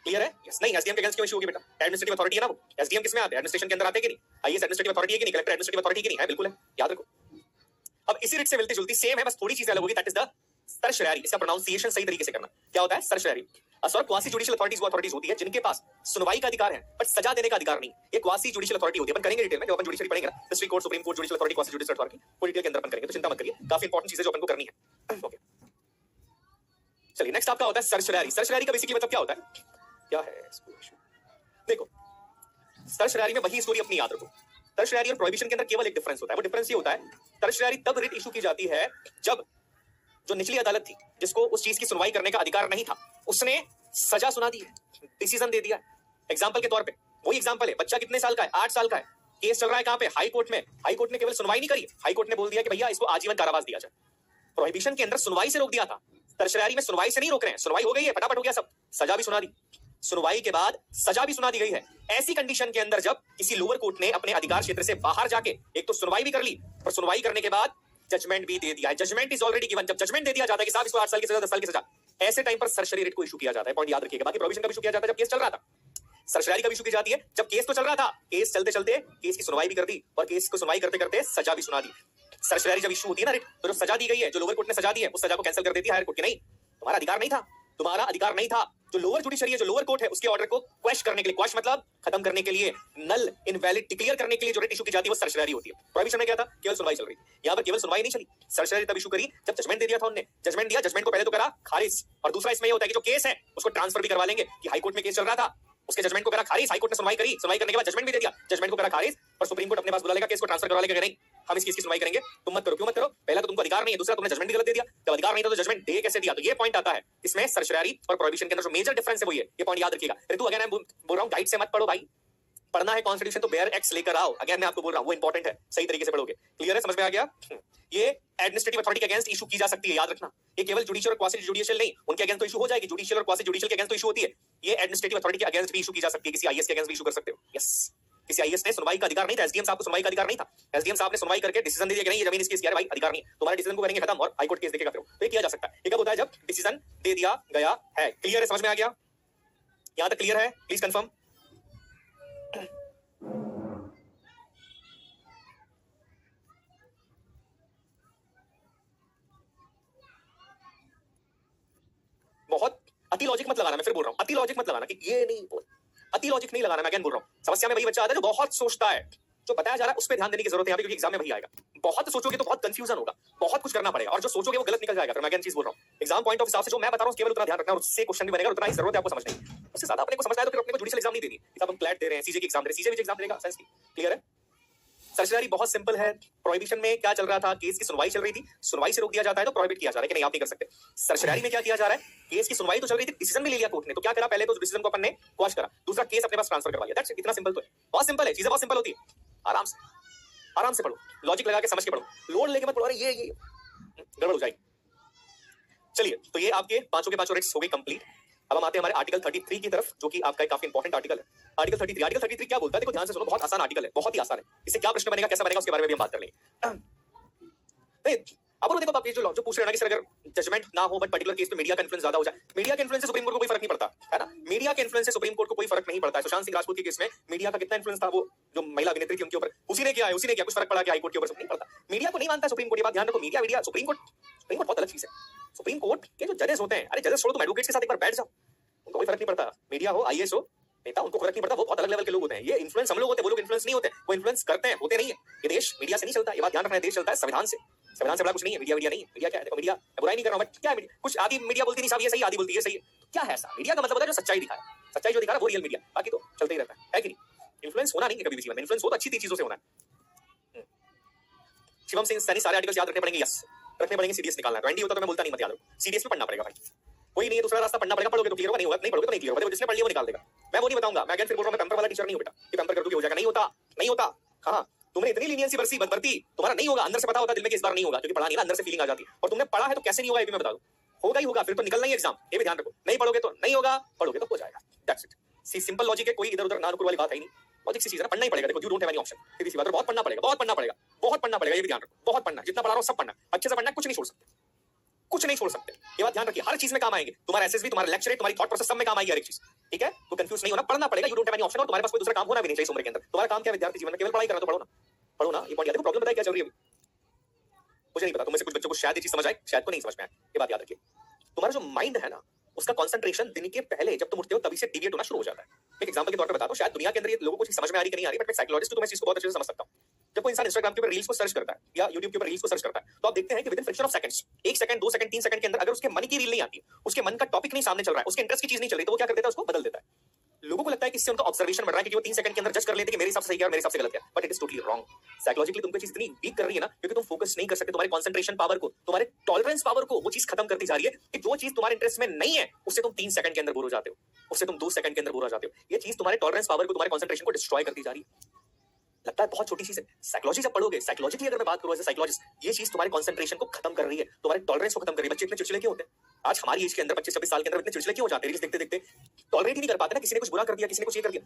क्लियर है? यस। नहीं, एसडीएम के अगेंस्ट क्यों इशू होगी बेटा? एडमिनिस्ट्रेटिव अथॉरिटी है ना वो। एसडीएम किसमें आते हैं? एडमिनिस्ट्रेशन के अंदर आते हैं कि नहीं? आईएएस एडमिनिस्ट्रेटिव अथॉरिटी है कि नहीं? कलेक्टर एडमिनिस्ट्रेटिव अथॉरिटी की नहीं है? बिल्कुल है, याद रखो। अब इसी रिट से मिलती जुलती सेम है, बस थोड़ी चीज अलग होगी, दैट इज द सर्शरारी। इसका प्रोनाउंसिएशन सही तरीके से करना। क्या होता है? सर्शरारी। सॉरी, क्वासी जुडिशियल अथॉरिटीज वो अथॉरिटीज होती है जिनके पास सुनवाई का अधिकार है बट सजा देने का अधिकार नहीं। ये क्वासी जुडिशियल अथॉरिटी होती है। अपन करेंगे डिटेल में, जब अपन जुडिशियरी पढ़ेंगे ना, district court, supreme court, judicial authority, quasi judicial authority, पूरी डिटेल के अंदर अपन करेंगे, तो चिंता मत करिए, काफी इंपॉर्टेंट चीजें जो अपन को करनी है। ओके चलिए, नेक्स्ट आपका होता है सर्शरारी। सर्शरारी का बेसिकली मतलब क्या होता है? क्या है देखो, सर्शरारी में वही स्टोरी अपनी याद रखो। सर्शरारी और प्रोहिबिशन के अंदर केवल एक डिफरेंस होता है, वो डिफरेंस ये होता है, सर्शरारी तब रिट इशू की जाती है जब जो निचली अदालत थी जिसको उस चीज की सुनवाई करने का अधिकार नहीं था, उसने सजा सुना दी है, डिसीजन दे दिया। एग्जांपल के तौर पे वही एग्जांपल है, बच्चा कितने साल का है? 8 साल का है, केस चल रहा है कहां पे? हाई कोर्ट में। हाई कोर्ट ने केवल सुनवाई नहीं करी, हाई कोर्ट ने बोल दिया कि भैया इसको आजीवन कारावास दिया जाए। प्रोहिबिशन के अंदर सुनवाई से रोक दिया था, सर्शरारी में सुनवाई से नहीं रोक रहे हैं, सुनवाई हो गई है, फटाफट हो गया सब, सजा भी सुना दी। सुनवाई के बाद सजा भी सुना दी गई है। ऐसी कंडीशन के अंदर जब किसी लोअर कोर्ट ने अपने अधिकार क्षेत्र से बाहर जाके एक तो सुनवाई भी कर ली और सुनवाई करने के बाद जजमेंट भी दे दिया है, जजमेंट इज ऑलरेडी गिवन, जब जजमेंट दे दिया जाता है कि साहब इसको 8 साल की सजा 10 साल की सजा, ऐसे टाइम पर सर्शरी रिट को इशू किया जाता है। पॉइंट याद रखिएगा। बाकी प्रोविजन का इशू किया जाता है जब केस चल रहा था, सर्शरी का इशू की जाती है जब केस तो चल रहा था, केस चलते चलते केस की सुनवाई भी कर दी और केस को सुनवाई करते करते सजा भी सुना दी। सर्शरी जब इशू होती है ना रिट, तो जो सजा दी गई है, जो लोअर कोर्ट ने सजा दी है, उस सजा को कैंसिल कर देती है हायर कोर्ट की। नहीं, तुम्हारा अधिकार नहीं था, तुम्हारा अधिकार नहीं था। जो लोअर जुडिशरी है, जो लोअर कोर्ट है, उसके ऑर्डर को क्वेश करने के लिए, क्वेश मतलब खत्म करने के लिए, नल इनवैलिड डिक्लेयर करने के लिए जो रिट इशू की जाती है वो सर्शरी होती है। प्रोहिबिशन में क्या था? केवल सुनवाई चल रही थी। यहां पर केवल सुनवाई नहीं चली, सर्शरी तब इशू करी जब जजमेंट दे दिया था उन्होंने। जजमेंट दिया, जजमेंट को पहले तो करा खारिज, और दूसरा इसमें ये होता है कि जो केस है उसको ट्रांसफर भी करवा लेंगे कि हाई कोर्ट में केस चल रहा था, उसके जजमेंट को करा खारिज, हाई कोर्ट ने सुनवाई करी, सुनवाई करने के बाद जजमेंट भी दे दिया, जजमेंट को करा खारिज, और सुप्रीम कोर्ट अपने पास बुला लेगा, केस को ट्रांसफर करवा लेगा कि नहीं हम इस केस की सुनवाई करेंगे, तुम मत करो। क्यों मत करो? पहला तो तुमको अधिकार नहीं है, दूसरा तुमने जजमेंट भी गलत दे दिया। जब अधिकार नहीं था तो जजमेंट दे कैसे दिया? तो ये पॉइंट आता है इसमें सर्शरी और प्रोहिबिशन के अंदर जो मेजर डिफरेंस है वो ये पॉइंट याद रखिएगा। ऋतु अगेन मैं बोल रहा हूं गाइड से मत पढ़ो भाई, पढ़ना है कॉन्स्टिट्यूशन तो बेयर एक्स लेकर आओ। अगेन मैं आपको बोल रहा हूं वो इंपॉर्टेंट है, सही तरीके से पढ़ोगे। क्लियर है? समझ में आ गया? ये एडमिनिस्ट्रेटिव अथॉरिटी के अगेंस्ट इशू की जा सकती है, याद रखना। ये केवल जुडिशियल और क्वासी जुडिशियल नहीं, उनके अगेंस्ट तो इशू हो जाएगी, जुडिशियल और क्वासी जुडिशियल के अगेंस्ट तो इशू होती है। ये एडमिनिस्ट्रेटिव अथॉरिटी के अगेंस्ट भी इशू की जा सकती है, किसी आईएएस के अगेंस्ट भी इशू कर सकते हो। यस, किसी आईएएस ने सुनवाई का अधिकार नहीं था, एसडीएम साहब को सुनवाई का अधिकार नहीं था, एसडीएम साहब ने सुनवाई करके डिसीजन दे दिया कि नहीं ये जमीन इसकी है भाई, अधिकार नहीं, तुम्हारे डिसीजन को करेंगे खत्म और हाई कोर्ट केस देखेगा। फिर तो ये किया जा सकता है। ये कब होता है? जब डिसीजन दे दिया गया है। क्लियर है? समझ में आ गया? यहां तक क्लियर है? Please confirm. बहुत अति लॉजिक मत लगाना, मैं फिर बोल रहा हूं, अति लॉजिक मत लगाना कि ये नहीं बोल, अति लॉजिक नहीं लगाना। मैं अगेन बोल रहा हूं, समस्या में वही बच्चा आता है जो बहुत सोचता है, जो बताया जा रहा है उस पर ध्यान देने की जरूरत है यहाँ पे, क्योंकि एग्जाम में वही आएगा। बहुत सोचोगे तो बहुत कंफ्यूजन होगा, बहुत कुछ करना पड़ेगा, और जो सोचोगे वो गलत निकल जाएगा। फिर मैं अगेन चीज बोल रहा हूं, एग्जाम पॉइंट ऑफ हिसाब से जो मैं बता रहा हूं केवल उतना ध्यान रखना, और उससे क्वेश्चन भी बनेगा, उतना ही जरूरत है आपको समझने की। उससे ज्यादा अपने को समझना है तो फिर अपने को जुडिशियल एग्जाम नहीं देनी। अब हम क्लैट दे रहे हैं, सीजे की एग्जाम दे रहे हैं, सीजे भी एग्जाम देगा साइंस की। क्लियर है? सर्शरी बहुत सिंपल है। प्रोहिबिशन में क्या चल रहा था? केस की सुनवाई चल रही थी, सुनवाई से रोक दिया जाता है तो प्रोहिबिट किया जा रहा है कि नहीं आप नहीं कर सकते। सर्शरी में क्या किया जा रहा है? केस की सुनवाई तो चल रही थी, डिसीजन भी ले लिया कोर्ट ने, तो क्या करा? पहले तो डिसीजन को अपन ने क्वॉश करा, दूसरा केस अपने पास ट्रांसफर करवा लिया। दैट्स इट, इतना सिंपल तो है, बहुत सिंपल है, चीजें बहुत सिंपल होती है। आराम से आराम से पढ़ो, लॉजिक लगा के समझ के पढ़ो, लोड लेके मत पढ़ो, अरे ये गड़बड़ हो जाएगी। चलिए, तो ये आपके पांचों के पांचों रेट्स हो गए कंप्लीट। अब हम आते हैं हमारे आर्टिकल 33 की तरफ, जो कि आपका एक काफी इंपॉर्टेंट आर्टिकल है। आर्टिकल 33 क्या बोलता है? देखो ध्यान से सुनो, बहुत आसान आर्टिकल है, बहुत ही आसान है। इससे क्या प्रश्न बनेगा, कैसा बनेगा, उसके बारे में भी हम बात कर लेंगे। अब देखो आप ये जो पूछ रहे हैं ना कि सर अगर जजमेंट ना हो बट पर्टिकुलर केस पे मीडिया का इन्फ्लुएंस ज्यादा हो जाए, मीडिया के इन्फ्लुएंस से सुप्रीम कोर्ट को कोई फर्क नहीं पड़ता है ना, मीडिया के इन्फ्लुएंस से सुप्रीम कोर्ट को कोई फर्क नहीं पड़ता है। सुशांत सिंह राजपूत के केस में मीडिया का कितना इन्फ्लुएंस था, वो जो महिला अभिनेत्री थी उनके ऊपर, उसी ने किया है, उसी ने किया, कुछ फर्क पड़ा कि हाई कोर्ट के ऊपर नहीं पड़ता। मीडिया को नहीं मानता सुप्रीम कोर्ट, ये बात ध्यान रखो। मीडिया सुप्रीम कोर्ट बहुत अलग चीज है। सुप्रीम कोर्ट के जो जजेस होते हैं, अरे जजेस छोड़ो, तुम एडवोकेट्स के साथ एक बार बैठ जाओ, उनको कोई फर्क नहीं पड़ता। मीडिया हो, आईएएस हो, नेता, उनको फर्क नहीं पड़ता, वो बहुत अलग लेवल के लोग होते हैं। ये इन्फ्लुएंस हम लोग होते हैं, वो लोग इन्फ्लुएंस नहीं होते, वो इन्फ्लुएंस करते हैं, होते नहीं है। ये देश मीडिया से नहीं चलता, ये बात ध्यान रखना है। देश चलता है संविधान से, संविधान से बड़ा कुछ नहीं है। मीडिया नहीं है, मीडिया क्या है? देखो मीडिया बुराई नहीं कर रहा हूं, बट क्या है मीडिया? कुछ आधी मीडिया बोलती नहीं साहब ये सही, आधी बोलती है ये सही है, तो क्या है ऐसा? मीडिया का मतलब होता है जो सच्चाई दिखाए, सच्चाई जो दिखा रहा है वो रियल मीडिया, बाकी तो चलते ही रहता है कि नहीं? इन्फ्लुएंस होना नहीं है कभी भी जीवन में, इन्फ्लुएंस हो तो अच्छी चीजों से होना है। शिवम सिंह सैनी सारे आर्टिकल्स याद रखने पड़ेंगे, यस रखने पड़ेंगे। सीडीएस निकालना है, 20 होता तो मैं बोलता नहीं, मत याद रखो, सीडीएस में पढ़ना पड़ेगा भाई, कोई नहीं है दूसरा रास्ता, पढ़ना पड़ेगा। पढ़ोगे तो क्लियर होगा, नहीं होगा नहीं पढ़ोगे तो नहीं क्लियर होगा। जिसने पढ़ लिया वो निकाल देगा, मैं वो नहीं बताऊंगा। मैं अगेन फिर बोल रहा हूं, मैं पेपर वाला टीचर नहीं हूं बेटा कि पेपर कर दूंगी हो जाएगा, नहीं होता, नहीं होता। हाँ, तुमने इतनी लीनियंसी बरती, तुम्हारा नहीं होगा, अंदर से पता होता दिल में कि इस बार नहीं होगा, क्योंकि पढ़ा नहीं ना, अंदर से फीलिंग आ जाती है। और तुमने पढ़ा है तो कैसे नहीं होगा ये भी मैं बता दूं, होगा ही होगा, फिर तो निकलना ही एग्जाम, ये भी ध्यान रखो। नहीं पढ़ोगे तो नहीं होगा, पढ़ोगे तो हो जाएगा। That's it, see simple logic है, कोई इधर उधर नानुकुर वाली बात है नहीं, लॉजिक सी चीज है, पढ़ना ही पड़ेगा। देखो you don't have any option, सीधी सी बात है, बहुत पढ़ना पड़ेगा, बहुत पढ़ना पड़ेगा, बहुत पढ़ना पड़ेगा, ये भी ध्यान रखो, बहुत पढ़ना, जितना पढ़ा रहा हूं सब पढ़ना, अच्छे से पढ़ना, कुछ नहीं छोड़ सकते, कुछ नहीं छोड़ सकते, ये बात ध्यान रखिए। हर चीज में काम आएंगे, तुम्हारा एसएसबी, तुम्हारा लेक्चर, तुम्हारी थॉट प्रोसेस सब में काम आएगी हर एक चीज, ठीक है? तो कंफ्यूज नहीं होना, पढ़ना पड़ेगा। You don't have any option, और तुम्हारे पास कोई दूसरा काम होना भी नहीं चाहिए उम्र के अंदर। तुम्हारा काम क्या है विद्यार्थी जीवन में? केवल पढ़ाई करना, तो पढ़ो ना, पढ़ो ना। ये पॉइंट याद रखो। प्रॉब्लम बताइए क्या चल रही है अभी, मुझे नहीं पता, तुम में से कुछ बच्चों को शायद ये चीज समझ आए, शायद को नहीं समझ में आए, ये बात याद रखिए। तुम्हारा जो माइंड है ना, उसका कंसंट्रेशन दिन के पहले जब तुम उठते हो तभी से डिविएट होना शुरू हो जाता है। एक एग्जांपल के तौर पे बताता हूं, शायद दुनिया के अंदर ये लोगों को चीज समझ में आ रही कि नहीं आ रही, बट मैं साइकोलॉजिस्ट हूं तो मैं इस चीज को बहुत अच्छे से समझ सकता हूं। जब कोई इंसान इंस्टाग्राम के ऊपर रील्स को सर्च करता है या यूट्यूब के ऊपर रील्स को सर्च करता है, तो आप देखते हैं कि with in fraction of seconds, 1 second 2 second 3 second के अंदर अगर उसके मन की रील नहीं आती, उसके मन का टॉपिक नहीं सामने चल रहा है, उसके इंटरेस्ट की चीज नहीं चल रही, तो वो क्या कर देता है? उसको बदल देता है। लोगों को लगता है कि इससे उनका ऑब्जर्वेशन बढ़ रहा है, कि वो 3 सेकंड के अंदर जज कर लेते हैं कि मेरे हिसाब से सही है और मेरे हिसाब से गलत है, but it is totally wrong. Psychologically तुमको चीज इतनी वीक कर रही है ना, क्योंकि तुम फोकस नहीं कर सकते, तुम्हारे कंसंट्रेशन पावर को, तुम्हारे टॉलरेंस पावर को वो चीज खत्म करती जा रही है, कि जो चीज तुम्हारे इंटरेस्ट में नहीं है उससे तुम 3 सेकंड के अंदर बोर हो जाते हो, उससे तुम 2 सेकंड के अंदर बोर हो जाते हो। ये चीज तुम्हारे टॉलरेंस पावर को, तुम्हारे कंसंट्रेशन को डिस्ट्रॉय करती जा रही है। लगता है बहुत छोटी चीज है, साइकोलॉजी जब पढ़ोगे, साइकोलॉजिकली अगर मैं बात करूं एज ए साइकोलॉजिस्ट, ये चीज तुम्हारे कंसंट्रेशन को खत्म कर रही है, तुम्हारे टॉलरेंस को खत्म कर रही है। बच्चे इतने चिड़चिड़े क्यों होते हैं? आज हमारी एज के अंदर 25-26 साल के अंदर इतने चिड़चिड़े क्यों हो जाते हैं रील्स देखते देखते, टॉलरेट ही नहीं कर पाते ना, किसी ने कुछ बुरा कर दिया, किसी ने कुछ ये कर दिया,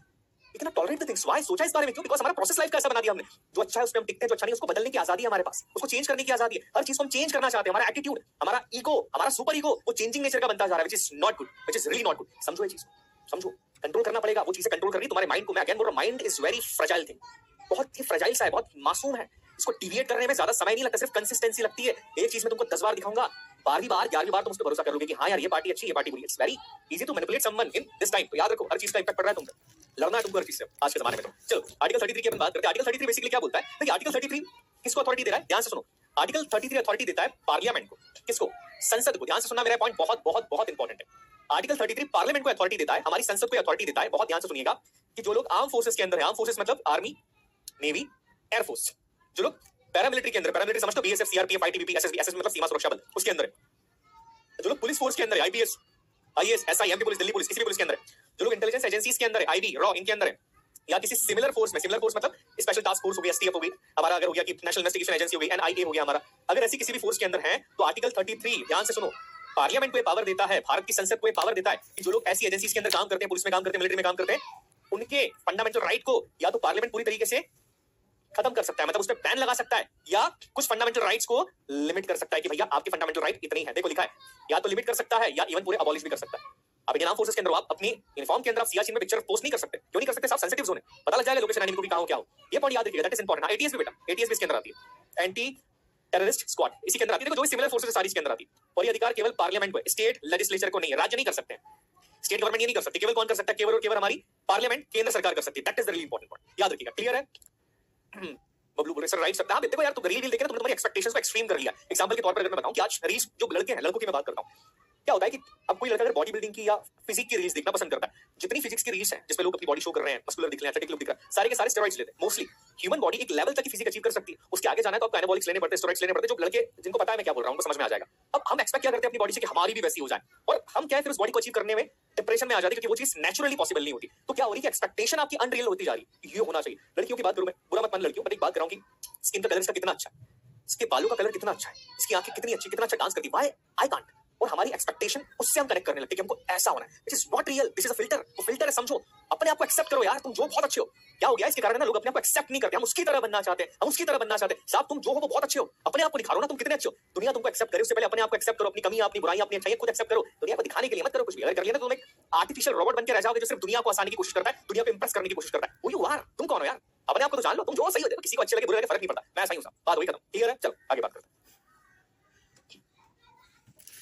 इतना टॉलरेट द थिंग्स, व्हाई? सोचा इस बारे में क्यों? बिकॉज़ हमारा प्रोसेस लाइफ का ऐसा बना दिया हमने, जो अच्छा है उसमें हम टिकते हैं, जो अच्छा नहीं उसको बदलने की आजादी है हमारे पास, उसको चेंज करने की आजादी है, हर चीज को हम चेंज करना चाहते हैं, हमारा एटीट्यूड, हमारा ईगो, हमारा सुपर ईगो वो चेंजिंग नेचर का बनता जा रहा है, which is not good, which is really not good. समझो ये चीज, समझो, कंट्रोल करना पड़ेगा, वो चीजें कंट्रोल कर रही तुम्हारे माइंड को। मैं अगेन बोल रहा हूं, mind is very fragile thing, बहुत ही फ्रेजाइल सा है, बहुत मासूम है, इसको डिविएट करने में ज्यादा समय नहीं लगता, सिर्फ कंसिस्टेंसी लगती है। एक चीज में तुमको 10 बार दिखाऊंगा, 12वीं बार 11वीं बार तुम उस पर भरोसा करोगे कि हाँ यार ये पार्टी अच्छी है, ये पार्टी बुरी है। It's very easy to manipulate someone in this time. तो याद रखो, हर चीज का इंपैक्ट पड़ रहा है तुम पे, लड़ना है तुमको हर चीज से आज के जमाने में। तो चलो आर्टिकल 33 की अपन बात करते हैं। आर्टिकल 33 बेसिकली क्या बोलता है? देखिए आर्टिकल 33 किसको अथॉरिटी दे रहा है, ध्यान से सुनो। आर्टिकल 33 अथॉरिटी देता है पार्लियामेंट को, किसको? संसद को। ध्यान से सुनना, मेरा पॉइंट बहुत बहुत बहुत इंपॉर्टेंट है। आर्टिकल 33 पार्लियामेंट को अथॉरिटी देता है, हमारी संसद को अथॉरिटी देता है। बहुत ध्यान से सुनिएगा कि जो लोग आर्म फोर्सेस के अंदर है, आर्म फोर्सेस मतलब आर्मी, नेवी, एयरफोर्स, जो लोग पैरामिलिट्री के अंदर, पैरामिलिट्री समझ लो BSF, CRPF, ITBP, SSB, SS मतलब सीमा सुरक्षा बल, उसके अंदर है। जो लोग पुलिस फोर्स के अंदर है, IPS, IAS, SI, MP police, Delhi police, किसी भी पुलिस के अंदर है। जो लोग इंटेलिजेंस एजेंसीज के अंदर है, आईबी, रॉ, इनके अंदर है, या किसी सिमिलर फोर्स में, सिमिलर फोर्स मतलब स्पेशल टास्क फोर्स हो गई, एसटीएफ हो गई हमारा, अगर हो गया कि नेशनल इन्वेस्टिगेशन एजेंसी हो गई, एनआईए हो गया हमारा, अगर ऐसी किसी भी फोर्स के अंदर है तो आर्टिकल 33 ध्यान से सुनो, पार्लियामेंट को पावर देता है, भारत की संसद को पावर देता है कि जो लोग ऐसी एजेंसीज के अंदर काम करते हैं, पुलिस में काम करते हैं, मिलिट्री में काम करते हैं, उनके फंडामेंटल राइट को या तो पार्लियामेंट पूरी तरीके से खत्म कर सकता है, मतलब उस पर बैन लगा सकता है, या कुछ फंडामेंटल राइट्स को लिमिट कर सकता है कि भैया आपके फंडामेंटल राइट इतने ही है। देखो लिखा है, या तो लिमिट कर सकता है या इवन पूरे अबॉलिश भी कर सकता है। अब इंडियन आर्म फोर्सेस के अंदर आप अपनी यूनिफॉर्म के अंदर आप सियाचिन में पिक्चर पोस्ट नहीं कर सकते। क्यों नहीं कर सकते? सब सेंसिटिव जोन है, पता लग जाएगा लोकेशन एनिमी को भी कहां हो क्या हो। ये पॉइंट याद रखिएगा, दैट इज इंपॉर्टेंट। एटीएस भी बेटा, एटीएस भी इसके अंदर आती है, एंटी टेररिस्ट स्क्वाड इसी के अंदर आती है। देखो जो सिमिलर फोर्सेस सारी इसके अंदर आती है, और ये अधिकार केवल पार्लियामेंट को, स्टेट लेजिस्लेचर को नहीं है, राज्य नहीं कर सकते हैं, स्टेट गवर्नमेंट ये नहीं कर सकती। केवल कौन कर सकता है? केवल और केवल हमारी पार्लियामेंट, केंद्र सरकार कर सकती है। That is the really important point, याद रखिएगा। क्लियर है? बबलू बोल रहे सर राइट सकता है। देखो यार तुम रील देख रहे हो, तुमने तुम्हारी एक्सपेक्टेशंस को एक्सट्रीम कर लिया। एग्जांपल के तौर पर अगर मैं बताऊं कि आज रील्स जो लड़के हैं, लड़कों की मैं बात करता हूं, क्या होता है कि अब कोई लड़का अगर बॉडी बिल्डिंग की या फिजिक की रील्स देखना पसंद करता है, जितनी फिजिक्स की रील्स हैं जिसमें लोग अपनी बॉडी शो कर रहे हैं, मस्कुलर दिख रहे हैं, एथलेटिक लुक दिख रहा है, सारे के सारे स्टेरॉइड्स लेते हैं मोस्टली। ह्यूमन बॉडी एक लेवल तक की फिजिक अचीव कर सकती है, उसके आगे जाना है तो आपको एनाबॉलिक्स लेने पड़ते हैं, स्टेरॉइड्स लेने पड़ते हैं। जो लड़के जिनको पता है मैं क्या बोल रहा हूं, उनको समझ में आ जाएगा। अब हम एक्सपेक्ट क्या करते हैं अपनी बॉडी से कि हमारी भी वैसी हो जाए, और हम क्या है फिर उस बॉडी को अचीव करने में डिप्रेशन में आ जाते हैं, क्योंकि वो चीज नेचुरली पॉसिबल नहीं होती। तो क्या हो रही है, एक्सपेक्टेशन आपकी अनरियल होती जा रही है। ये होना चाहिए। लड़कियों की बात करूं मैं, बुरा मत मान लड़कियों, बट एक बात कर रहा हूं कि स्किन का कलर इसका कितना अच्छा है, इसके बालों का कलर कितना अच्छा है, इसकी आंखें कितनी अच्छी, कितना अच्छा डांस करती है, व्हाई आई कांट। और हमारी एक्सपेक्टेशन उससे हम कनेक्ट करने लगते हैं कि हमको ऐसा होना है, which is not real, this is a filter. वो फिल्टर है, समझो। अपने आप को एक्सेप्ट करो यार, तुम जो बहुत अच्छे हो। क्या हो गया इसके कारण ना, लोग अपने आप को एक्सेप्ट नहीं करते, हम उसकी तरह बनना चाहते हैं, हम उसकी तरह बनना चाहते हैं। साहब तुम जो हो वो बहुत अच्छे हो, अपने आप को दिखा लो ना तुम कितने अच्छे हो। दुनिया तुमको एक्सेप्ट करे उससे पहले अपने आप को एक्सेप्ट करो, अपनी कमियां, अपनी बुराइयां, अपनी अच्छाइयां खुद एक्सेप्ट करो। दुनिया को दिखाने के लिए मत करो कुछ भी। अगर कर लिया ना तो तुम एक आर्टिफिशियल रोबोट बनकर रह जाओगे जो सिर्फ दुनिया को आसानी की कोशिश करता है, दुनिया को इंप्रेस करने की कोशिश करता है। वो यू आर, तुम कौन हो यार? अपने आप को तो जान लो, तुम जो सही हो। किसी को अच्छे लगे बुरे लगे फर्क नहीं पड़ता, मैं सही हूं, बात वही खत्म। क्लियर है? चलो आगे बात करते हैं।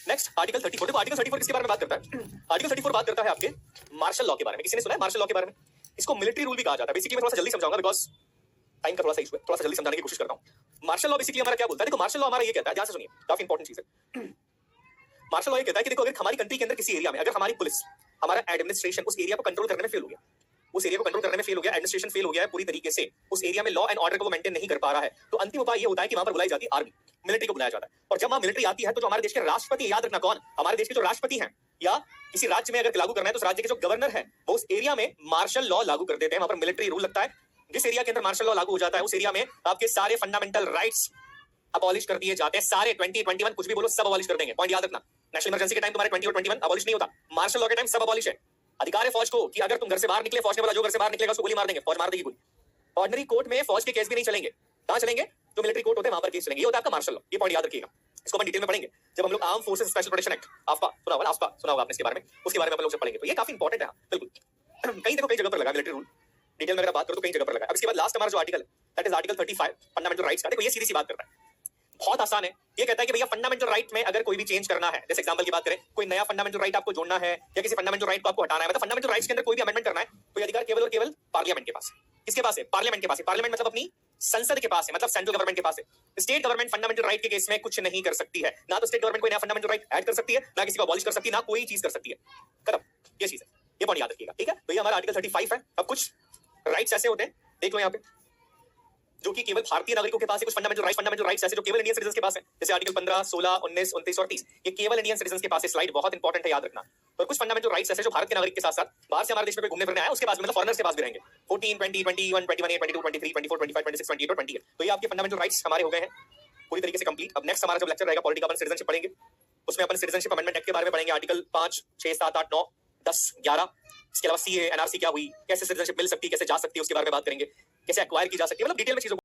Next article 34। देखो आर्टिकल 34 किसके बारे में बात करता है? आर्टिकल 34 बात करता है आपके मार्शल लॉ के बारे में। किसी ने सुना है मार्शल लॉ के बारे में? इसको मिलिट्री रूल भी कहा जाता है। बेसिकली मैं थोड़ा सा जल्दी समझाऊंगा बिकॉज टाइम का थोड़ा सा इशू है, थोड़ा सा जल्दी समझाने की कोशिश करता हूं। मार्शल लॉ बेसिकली हमारा क्या बोलता है? देखो मार्शल लॉ हमारा ये कहता है, ध्यान से सुनिए, काफी इंपॉर्टेंट चीज है। मार्शल लॉ ये कहता है कि देखो अगर हमारी कंट्री के अंदर किसी एरिया में अगर हमारी पुलिस, हमारा एडमिनिस्ट्रेशन उस एरिया को कंट्रोल करने में फेल हो गया, उस एरिया को कंट्रोल करने में फेल हो गया, एडमिनिस्ट्रेशन फेल हो गया है पूरी तरीके से, उस एरिया में लॉ एंड ऑर्डर को मेंटेन नहीं कर पा रहा है, तो अंतिम उपाय ये होता है कि वहां पर बुलाई जाती है आर्मी, मिलिट्री को बुलाया जाता है। और जब वहां मिलिट्री आती है तो जो हमारे देश के राष्ट्रपति, याद रखना कौन, हमारे देश के जो राष्ट्रपति हैं, या किसी राज्य में अगर लागू करना है तो उस राज्य के जो गवर्नर है वो उस एरिया में मार्शल लॉ लागू कर देते हैं। वहां पर मिलिट्री रूल लगता है। जिस एरिया के अंदर मार्शल लॉ लागू हो जाता है उस एरिया में आपके सारे फंडामेंटल राइट्स अबॉलिश कर दिए जाते हैं। सारे 20, 21 कुछ भी बोलो, सब अबॉलिश कर देंगे। पॉइंट याद रखना, नेशनल इमरजेंसी के टाइम तुम्हारे 20 और 21 अबॉलिश नहीं होता, मार्शल लॉ के टाइम सब अबॉलिश है। अधिकार है फौज को कि अगर तुम घर से बाहर निकले, फौज ने बोला जो घर से बाहर निकलेगा उसको गोली मार देंगे, फौज मार देगी गोली। ऑर्डिनरी कोर्ट में फौज के केस भी नहीं चलेंगे, कहां चलेंगे? जो मिलिट्री कोर्ट होते हैं वहां पर केस चलेंगे। ये होता है आपका मार्शल लॉ। ये पॉइंट याद रखिएगा, इसको हम डिटेल में पढ़ेंगे जब हम लोग arm forces special protection act, आपका सुना होगा, आपका सुना होगा आपने इसके बारे में, उसके बारे में हम लोग पढ़ेंगे। तो ये काफी इंपॉर्टेंट है बिल्कुल। कहीं देखो कई जगह पर लगा मिलिट्री रूल, डिटेल में अगर बात करो तो कई जगह पर लगा। अब इसके बाद लास्ट हमारा जो आर्टिकल है that is article 35 fundamental rights का। देखो ये सीधी सी बात करता है, बहुत आसान है। ये कहता है कि भैया फंडामेंटल राइट में अगर कोई भी चेंज करना है, जैसे एग्जांपल की बात करें, कोई नया फंडामेंटल राइट आपको जोड़ना है या किसी फंडामेंटल राइट को आपको हटाना है, मतलब फंडामेंटल राइट्स के अंदर कोई भी अमेंडमेंट करना है, तो ये अधिकार केवल और केवल पार्लियामेंट के पास है। किसके पास है? पार्लियामेंट के पास है। पार्लियामेंट मतलब अपनी संसद के पास है, मतलब सेंट्रल गवर्नमेंट के पास है। स्टेट गवर्नमेंट फंडामेंटल राइट के केस में कुछ नहीं कर सकती है। ना तो स्टेट गवर्नमेंट कोई नया फंडामेंटल राइट ऐड कर सकती है, ना किसी को अबॉलिश कर सकती है, ना कोई चीज कर सकती है। खत्म, ये चीज है। ये पॉइंट याद रखिएगा, ठीक है? तो ये हमारा आर्टिकल 35 है। अब कुछ राइट्स ऐसे होते हैं, देख लो यहाँ पे, जो कि केवल भारतीय नागरिकों के पास है। कुछ फंडामेंटल राइट्स ऐसे जो केवल इंडियन सिटीजन के पास है, जैसे आर्टिकल 15, 16, 19, 29 और 30, ये केवल इंडियन सिटीजन के पास है। स्लाइड बहुत इंपॉर्टेंट है, याद रखना। और कुछ फंडामेंटल राइट्स ऐसे जो भारत के नागरिक के साथ साथ बाहर से हमारे देश में घूमने फिरने आए उसके पास, मतलब फॉरेनर्स के पास भी रहेंगे। 14, 20, 21, 21, 22, 23, 24, 25, 26, 28 और 28। तो ये आपके फंडामेंटल राइट्स हमारे हो गए हैं पूरी तरीके से कंप्लीट। अब नेक्स्ट हमारा जब लेक्चर रहेगा पॉलिटिकल अपन सिटीजनशिप पढ़ेंगे, उसमें अपन सिटीजनशिप अमेंडमेंट एक्ट के बारे में पढ़ेंगे, आर्टिकल 5, 6, 7, 8, 9, 10, 11। इसके अलावा सीए एनआरसी क्या हुई, कैसे सिटीजनशिप मिल सकती है, कैसे जा सकती है, उसके बारे में बात करेंगे, कैसे एक्वायर की जा सकती है, मतलब डिटेल में चीजों